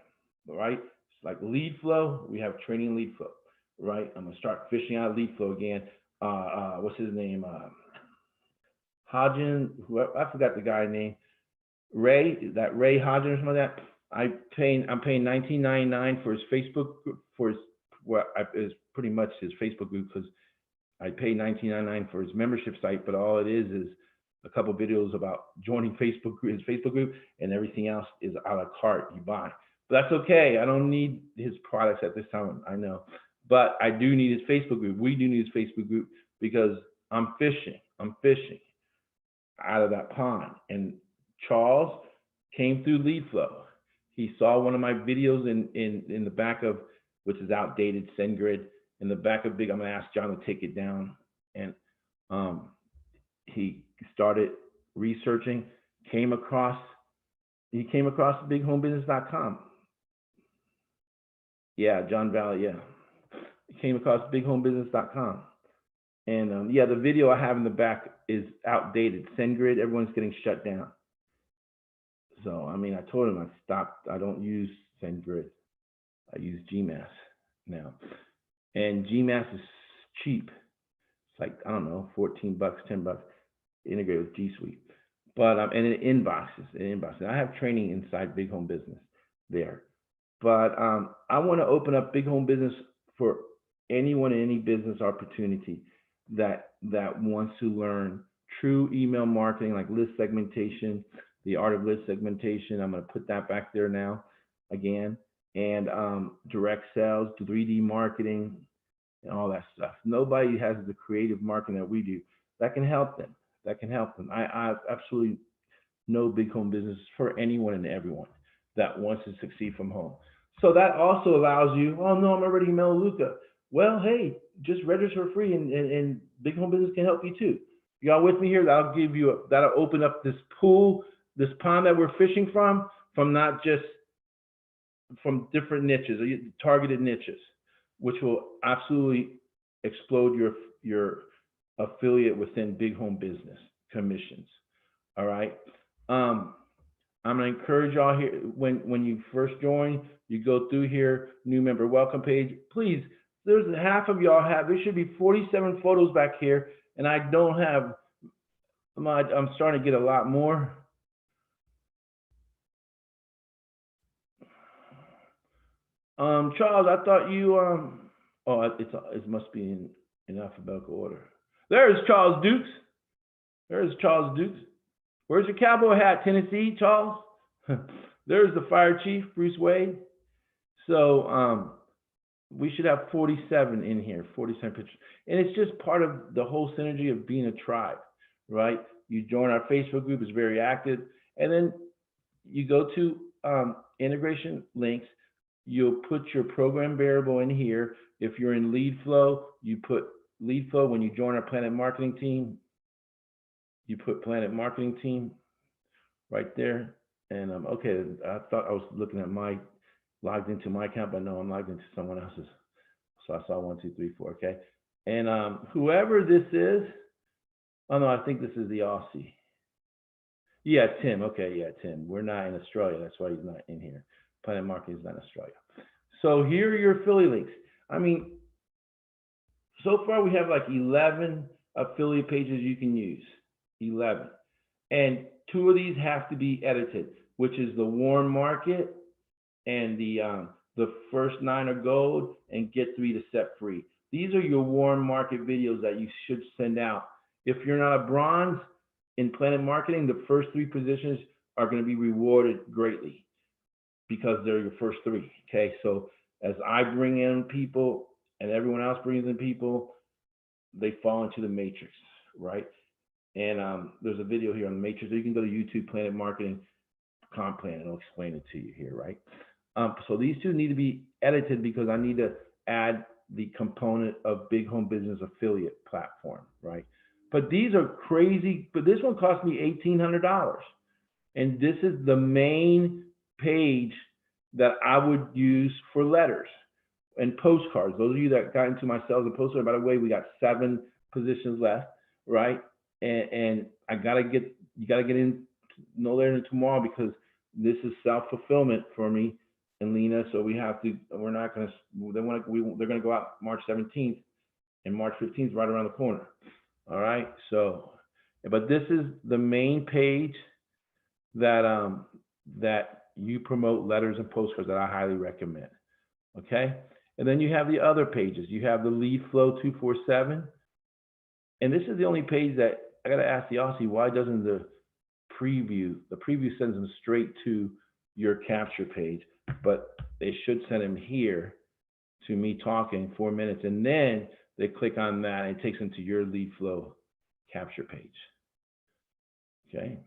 [SPEAKER 2] right? It's like LeadFlow. We have training LeadFlow, right? I'm going to start fishing out LeadFlow again. What's his name? Hodgen, I forgot the guy's name. Ray, is that Ray Hodgen or something like that? I'm paying $19.99 for his Facebook, for his, is pretty much his Facebook group, because I pay $19.99 for his membership site, but all it is a couple videos about joining his Facebook group, and everything else is a la carte you buy. But that's okay. I don't need his products at this time, I know. But I do need his Facebook group. We do need his Facebook group because I'm fishing out of that pond. And Charles came through LeadFlow. He saw one of my videos in the back of, which is outdated, SendGrid, in the back of Big. I'm gonna ask John to take it down. And he started researching, came across bighomebusiness.com. Yeah, John Valley, yeah. He came across bighomebusiness.com. And yeah, the video I have in the back is outdated. SendGrid, everyone's getting shut down. So, I mean, I told him I don't use SendGrid. I use GMass now. And GMass is cheap. It's like, I don't know, 14 bucks, 10 bucks, integrated with G Suite. But, and it inboxes. I have training inside Big Home Business there. But I want to open up Big Home Business for anyone in any business opportunity that wants to learn true email marketing, like list segmentation, the art of list segmentation. I'm going to put that back there now again, and direct sales, 3D marketing, and all that stuff. Nobody has the creative marketing that we do that can help them. I absolutely know Big Home Business for anyone and everyone that wants to succeed from home. So that also allows you, oh no, I'm already in Melaleuca. Well, hey, just register for free, and Big Home Business can help you too. Y'all with me here? That'll open up this pool, this pond that we're fishing from not just from different niches, targeted niches, which will absolutely explode your affiliate within Big Home Business commissions. All right. I'm gonna encourage y'all here, when you first join, you go through here, new member welcome page. Please, there's half of y'all there should be 47 photos back here, and I don't have. I'm starting to get a lot more. Charles, I thought you oh, it must be in alphabetical order. There's Charles Dukes. Where's your cowboy hat, Tennessee, Charles? There's the fire chief, Bruce Wade. So we should have 47 in here, 47 pictures. And it's just part of the whole synergy of being a tribe, right? You join our Facebook group, it's very active. And then you go to integration links. You'll put your program variable in here. If you're in LeadFlow, you put LeadFlow. When you join our PlanNet Marketing team, you put PlanNet Marketing team right there. And okay, I thought I was looking at logged into my account, but no, I'm logged into someone else's. So I saw 1, 2, 3, 4. Okay. And whoever this is, oh no, I think this is the Aussie. Yeah, Tim. Okay, yeah, Tim. We're not in Australia. That's why he's not in here. PlanNet Marketing is not in Australia. So here are your affiliate links. I mean, so far we have like 11 affiliate pages you can use. 11. And 2 of these have to be edited, which is the warm market and the first 9 are gold and get 3 to set free. These are your warm market videos that you should send out. If you're not a bronze in PlanNet Marketing, the first 3 positions are going to be rewarded greatly. because they're your first three. Okay, so as I bring in people and everyone else brings in people, they fall into the matrix, right? And there's a video here on the matrix. You can go to YouTube, PlanNet Marketing, comp plan, and it'll explain it to you here, right? So these two need to be edited because I need to add the component of big home business affiliate platform, right? But these are crazy, but this one cost me $1,800. And this is the main page that I would use for letters and postcards. Those of you that got into my sales and postcard, by the way, we got 7 positions left, right? And you gotta get in no later than tomorrow because this is self-fulfillment for me and Lena. So they're gonna go out March 17th, and March 15th is right around the corner. All right. So, but this is the main page that that you promote letters and postcards that I highly recommend. Okay. And then you have the other pages. You have the LeadFlow 247. And this is the only page that I got to ask the Aussie, why doesn't the preview sends them straight to your capture page, but they should send them here to me talking 4 minutes. And then they click on that and it takes them to your LeadFlow capture page. Okay.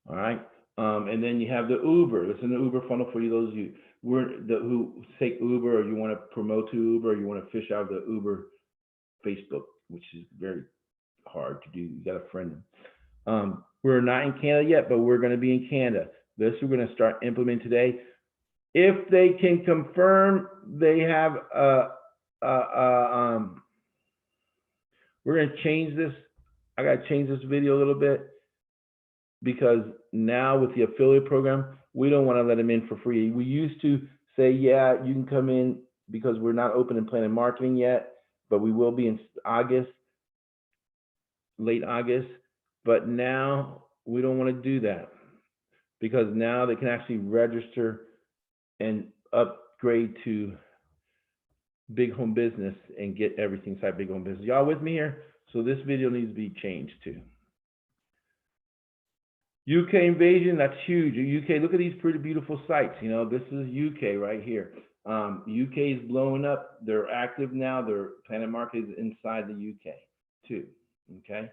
[SPEAKER 2] All right. And then you have the Uber. It's an Uber funnel for you, those of you who take Uber or you want to promote to Uber, or you want to fish out the Uber Facebook, which is very hard to do. You got to friend them. We're not in Canada yet, but we're going to be in Canada. This we're going to start implementing today. If they can confirm they have we're going to change this. I got to change this video a little bit because now with the affiliate program, we don't want to let them in for free. We used to say, yeah, you can come in because we're not open in PlanNet Marketing yet, but we will be in August, late August. But now we don't want to do that because now they can actually register and upgrade to big home business and get everything inside big home business. Y'all with me here? So this video needs to be changed too. UK invasion, that's huge. UK, look at these pretty beautiful sites. You know, this is UK right here. UK is blowing up. They're active now. Their PlanNet Marketing is inside the UK too. Okay.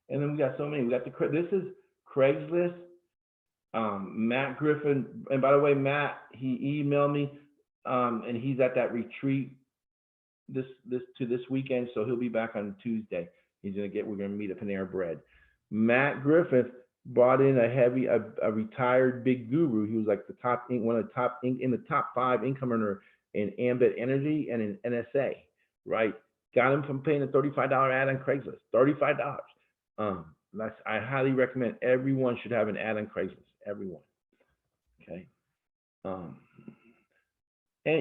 [SPEAKER 2] And then we got so many. We got this is Craigslist. Matt Griffin, and by the way, Matt, he emailed me, and he's at that retreat this weekend, so he'll be back on Tuesday. We're gonna meet at Panera Bread. Matt Griffith brought in a retired big guru. He was like one of the top in the top 5 income earner in Ambit Energy and in NSA, right? Got him from paying a $35 ad on Craigslist, $35. I highly recommend everyone should have an ad on Craigslist. Everyone. Okay. And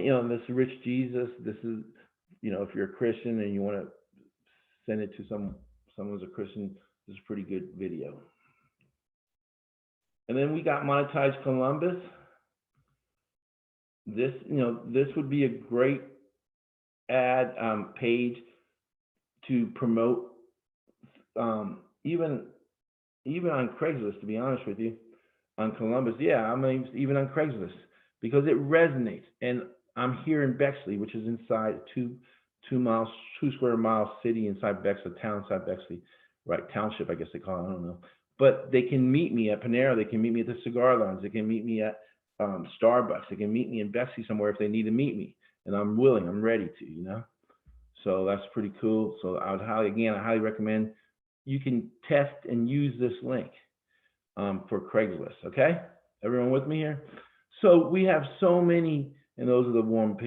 [SPEAKER 2] you know, this Rich Jesus, this is, you know, if you're a Christian and you want to send it to someone who's a Christian, this is a pretty good video. And then we got Monetize Columbus. This, you know, this would be a great ad page to promote even on Craigslist, to be honest with you. On Columbus, yeah, I mean, even on Craigslist, because it resonates. And I'm here in Bexley, which is inside 2 square mile city inside Bexley, town inside Bexley, right? Township, I guess they call it, I don't know. But they can meet me at Panera, they can meet me at the cigar lounge, they can meet me at Starbucks, they can meet me in Bexley somewhere if they need to meet me. And I'm willing, I'm ready to, you know? So that's pretty cool. So I highly recommend you can test and use this link. For Craigslist, okay? Everyone with me here? So we have so many, and those are the warm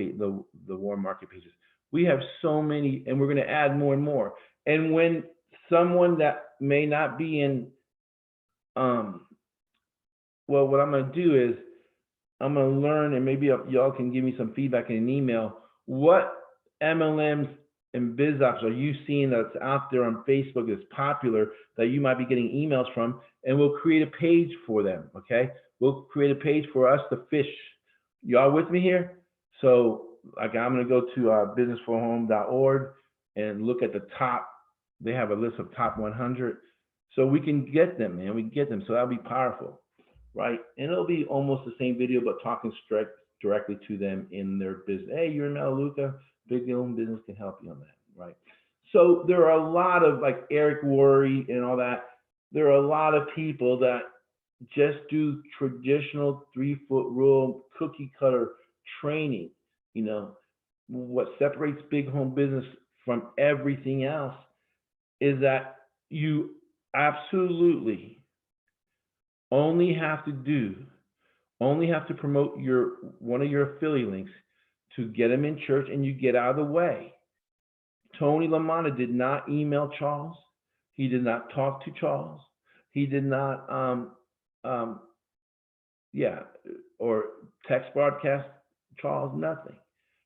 [SPEAKER 2] market pages. We have so many, and we're going to add more and more. And when someone that may not be in, well, what I'm going to do is I'm going to learn, and maybe y'all can give me some feedback in an email. What MLMs and biz ops are you seeing that's out there on Facebook that's popular that you might be getting emails from? And we'll create a page for them, okay? We'll create a page for us to fish. Y'all with me here? So like I'm gonna go to businessforhome.org and look at the top. They have a list of top 100. So we can get them, man, we can get them. So that'll be powerful, right? And it'll be almost the same video, but talking directly to them in their business. Hey, you're in Melaleuca, big home business can help you on that, right? So there are a lot of, like Eric Worre and all that, there are a lot of people that just do traditional 3-foot rule, cookie cutter training. You know, what separates big home business from everything else is that you absolutely only have to promote one of your affiliate links to get them in church, and you get out of the way. Tony LaManna did not email Charles. He did not talk to Charles. He did not, or text broadcast Charles, nothing,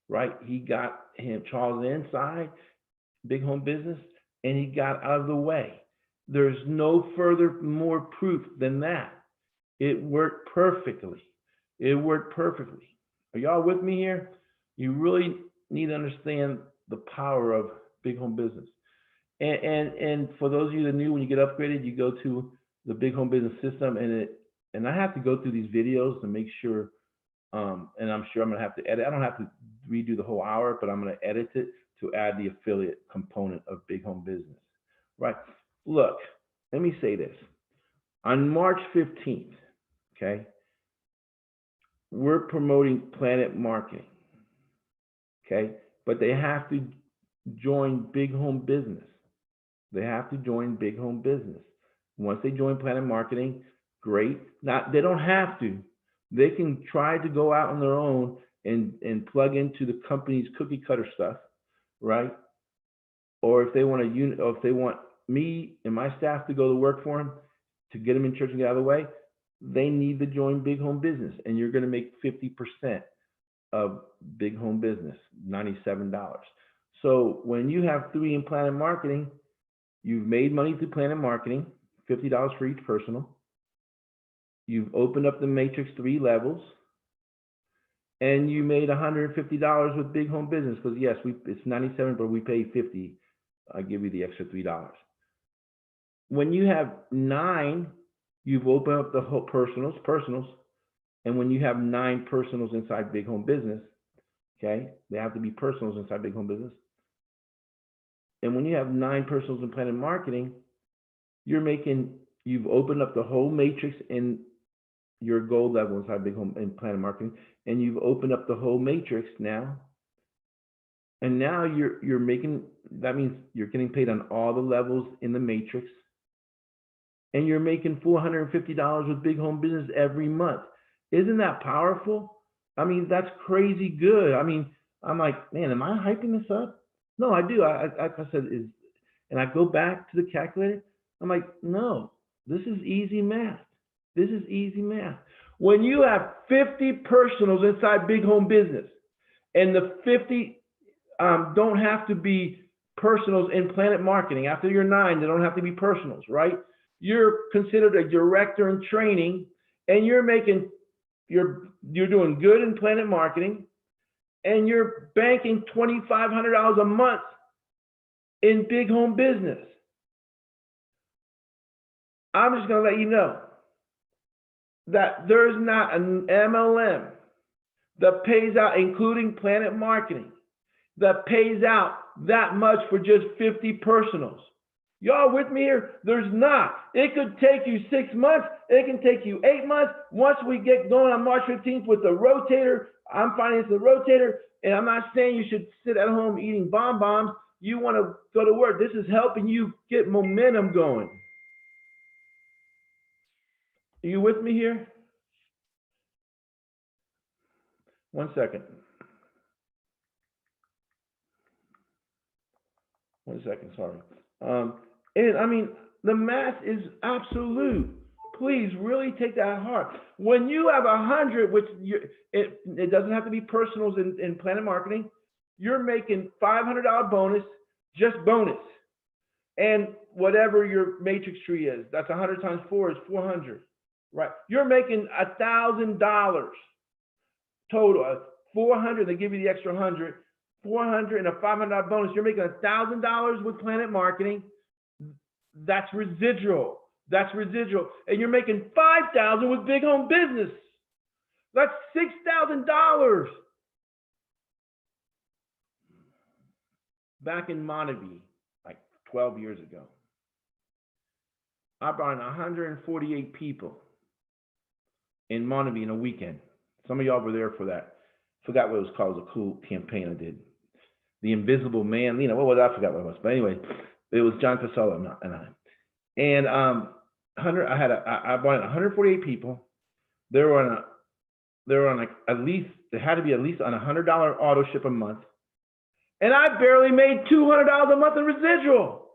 [SPEAKER 2] right? He got Charles inside big home business, and he got out of the way. There's no more proof than that. It worked perfectly. It worked perfectly. Are y'all with me here? You really need to understand the power of big home business. And for those of you that are new, when you get upgraded, you go to the big home business system, and I have to go through these videos to make sure, and I'm sure I'm gonna have to edit. I don't have to redo the whole hour, but I'm gonna edit it to add the affiliate component of big home business, right? Look, let me say this. On March 15th, okay, we're promoting PlanNet Marketing, okay? But they have to join big home business. They have to join big home business. Once they join PlanNet Marketing, great. Now, they don't have to. They can try to go out on their own and plug into the company's cookie cutter stuff, right? Or if they want if they want me and my staff to go to work for them to get them in church and get out of the way, they need to join big home business, and you're going to make 50% of big home business, $97. So when you have 3 in PlanNet Marketing, you've made money through PlanNet Marketing, $50 for each personal. You've opened up the matrix 3 levels, and you made $150 with big home business, because yes, it's 97, but we pay 50. I give you the extra $3. When you have 9, you've opened up the whole personals, and when you have 9 personals inside big home business, okay, they have to be personals inside big home business. And when you have 9 personals in PlanNet Marketing, you've opened up the whole matrix in your gold level inside big home in PlanNet Marketing, and you've opened up the whole matrix now. And now you're making, that means you're getting paid on all the levels in the matrix, and you're making $450 with big home business every month. Isn't that powerful? I mean, that's crazy good. I mean, I'm like, man, am I hyping this up? No, I do. I said, and I go back to the calculator. I'm like, no, this is easy math. This is easy math. When you have 50 personals inside big home business, and the 50 don't have to be personals in PlanNet Marketing. After you're 9, they don't have to be personals, right? You're considered a director in training, and you're doing good in PlanNet Marketing, and you're banking $2,500 a month in big home business. I'm just going to let you know that there's not an MLM that pays out, including PlanNet Marketing, that pays out that much for just 50 personals. Y'all with me here? There's not. It could take you 6 months. It can take you 8 months. Once we get going on March 15th with the rotator, I'm financing the rotator, and I'm not saying you should sit at home eating bonbons. You want to go to work. This is helping you get momentum going. Are you with me here? 1 second. 1 second, sorry. And I mean, the math is absolute. Please really take that at heart. When you have 100, which it doesn't have to be personals in PlanNet Marketing, you're making $500 bonus, just bonus. And whatever your matrix tree is, that's 100 times 4 is 400, right? You're making $1,000 total. 400, they give you the extra 100. 400 and a $500 bonus. You're making $1,000 with PlanNet Marketing. That's residual. That's residual. And you're making $5,000 with big home business. That's $6,000. Back in Montague, like 12 years ago, I brought in 148 people in Montague in a weekend. Some of y'all were there for that. Forgot what it was called. It was a cool campaign I did. The Invisible Man, you know, what was I forgot what it was. But anyway, it was John Casella and I. And I brought in 148 people. They were on like at least, they had to be at least on $100 auto ship a month. And I barely made $200 a month in residual.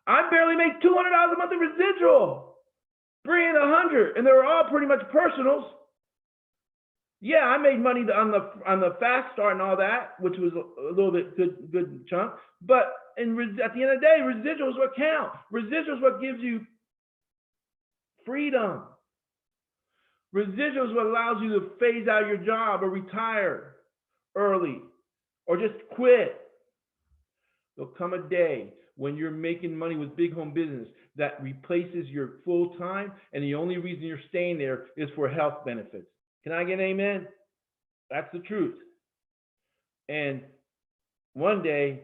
[SPEAKER 2] I barely made $200 a month in residual. Bring in 100, and they were all pretty much personals. Yeah, I made money on the fast start and all that, which was a little bit good chunk. But at the end of the day, residual is what counts. Residual is what gives you freedom. Residual is what allows you to phase out your job or retire early or just quit. There'll come a day when you're making money with big home business that replaces your full time, and the only reason you're staying there is for health benefits. Can I get an amen? That's the truth. And one day,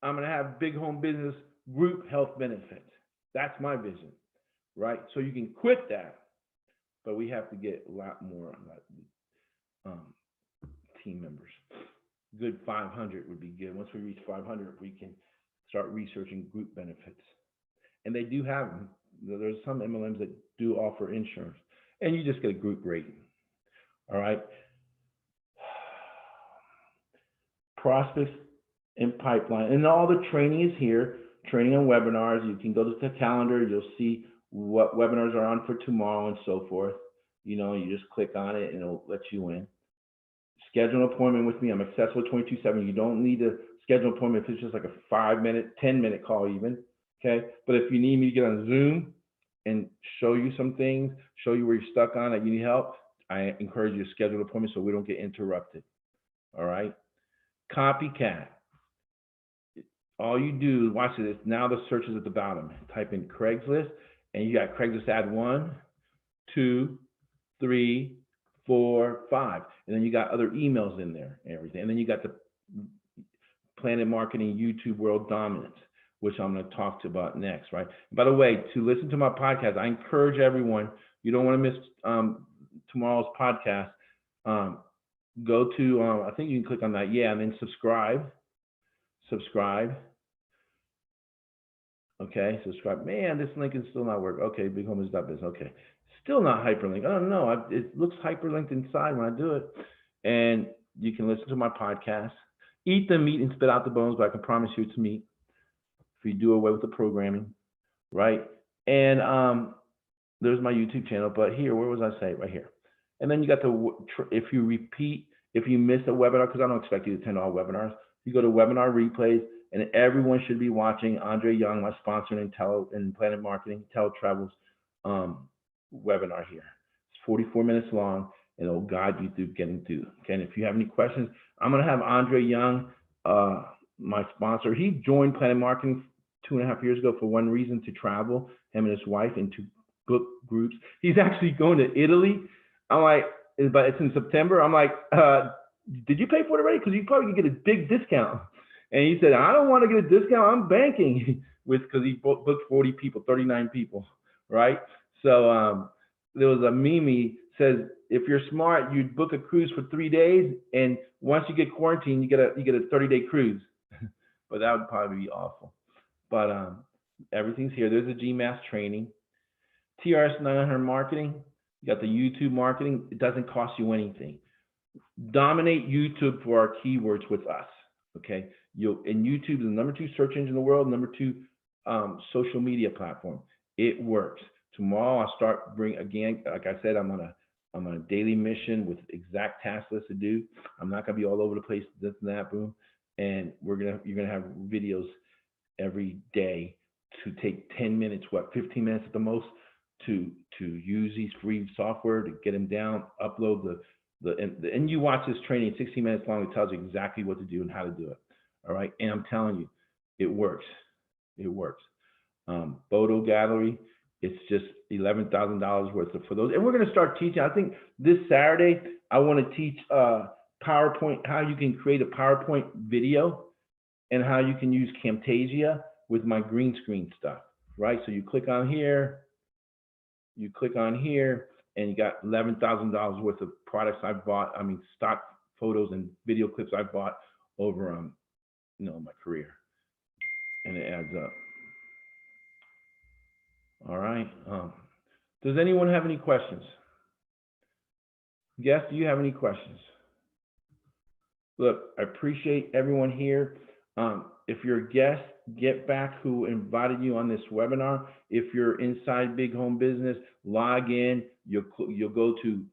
[SPEAKER 2] I'm going to have big home business group health benefits. That's my vision, right? So you can quit that, but we have to get a lot more on that, team members. Good 500 would be good. Once we reach 500, we can start researching group benefits. And they do have them. There's some MLMs that do offer insurance, and you just get a group rate. All right. Prospects and pipeline, and all the training is here. Training on webinars. You can go to the calendar. You'll see what webinars are on for tomorrow and so forth. You know, you just click on it and it'll let you in. Schedule an appointment with me. I'm accessible 24/7. You don't need to schedule an appointment if it's just like a 5-minute, 10-minute call even. Okay. But if you need me to get on Zoom and show you some things, show you where you're stuck on that you need help, I encourage you to schedule an appointment so we don't get interrupted. All right. Copycat. All you do, watch this. Now the search is at the bottom. Type in Craigslist, and you got Craigslist ad 1, 2, 3, 4, 5, and then you got other emails in there and everything. And then you got the PlanNet Marketing YouTube World Dominance, which I'm going to talk to about next, right? By the way, to listen to my podcast, I encourage everyone. You don't want to miss tomorrow's podcast. Go to I think you can click on that, yeah, and then subscribe. Okay, subscribe. Man, this link is still not working. Okay, bighomers.biz. Okay, still not hyperlinked. I don't know. It looks hyperlinked inside when I do it. And you can listen to my podcast. Eat the meat and spit out the bones, but I can promise you it's meat if you do away with the programming, right? And there's my YouTube channel. But here, where was I say? Right here. And then you got if you miss a webinar, because I don't expect you to attend all webinars, you go to webinar replays, and everyone should be watching Andre Young, my sponsor in PlanNet Marketing, InteleTravel's webinar here. It's 44 minutes long, and it'll guide you through getting through. Okay, and if you have any questions, I'm going to have Andre Young, my sponsor. He joined PlanNet Marketing 2.5 years ago for one reason, to travel, him and his wife, and to book groups. He's actually going to Italy. I'm like, but it's in September. I'm like, did you pay for it already? Because you probably could get a big discount. And he said, I don't want to get a discount. I'm banking because he booked 40 people, 39 people, right? So there was a meme says, if you're smart, you'd book a cruise for 3 days, and once you get quarantined, you get a 30-day cruise. But that would probably be awful. But everything's here. There's a GMAS training, TRS 900 marketing. You got the YouTube marketing. It doesn't cost you anything. Dominate YouTube for our keywords with us. Okay. And YouTube is the #2 search engine in the world, #2 social media platform. It works. Tomorrow I'll start again. Like I said, I'm on a daily mission with exact task list to do. I'm not gonna be all over the place, this and that, boom. And you're gonna have videos every day to take 10 minutes, 15 minutes at the most, to use these free software to get them down, upload and you watch this training, 16 minutes long. It tells you exactly what to do and how to do it. All right. And I'm telling you, it works. It works. Photo gallery. It's just $11,000 worth for those. And we're going to start teaching. I think this Saturday, I want to teach PowerPoint, how you can create a PowerPoint video and how you can use Camtasia with my green screen stuff, right? So you click on here, and you got $11,000 worth of products I've bought. I mean, stock photos and video clips I've bought over, my career, and it adds up. All right. Does anyone have any questions? Guest, do you have any questions? Look, I appreciate everyone here. If you're a guest, get back who invited you on this webinar. If you're inside Big Home Business, log in. You'll go to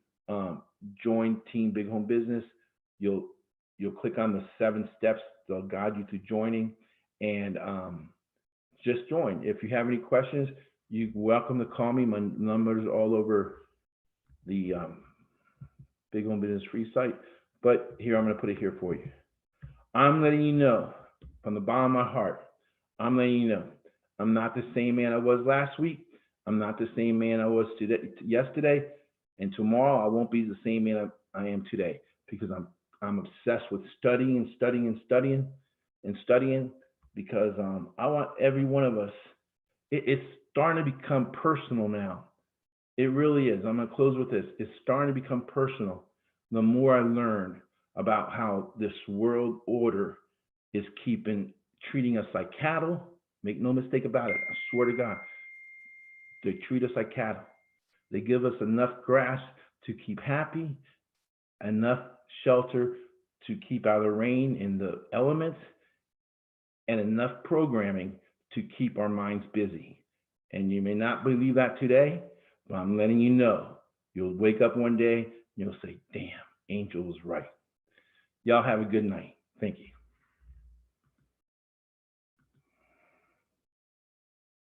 [SPEAKER 2] join Team Big Home Business. You'll click on the 7 steps. They'll guide you to joining, and just join. If you have any questions, you're welcome to call me. My number's all over the Big Home Business free site. But here, I'm going to put it here for you. I'm letting you know from the bottom of my heart, I'm letting you know, I'm not the same man I was last week. I'm not the same man I was yesterday. And tomorrow, I won't be the same man I am today, because I'm obsessed with studying because I want every one of us, it's starting to become personal now. It really is. I'm going to close with this. It's starting to become personal. The more I learn about how this world order is treating us like cattle, make no mistake about it. I swear to God, they treat us like cattle. They give us enough grass to keep happy, enough shelter to keep out of the rain and the elements, and enough programming to keep our minds busy. And you may not believe that today, but I'm letting you know, you'll wake up one day and you'll say, damn, Angel was right. Y'all have a good night. Thank you.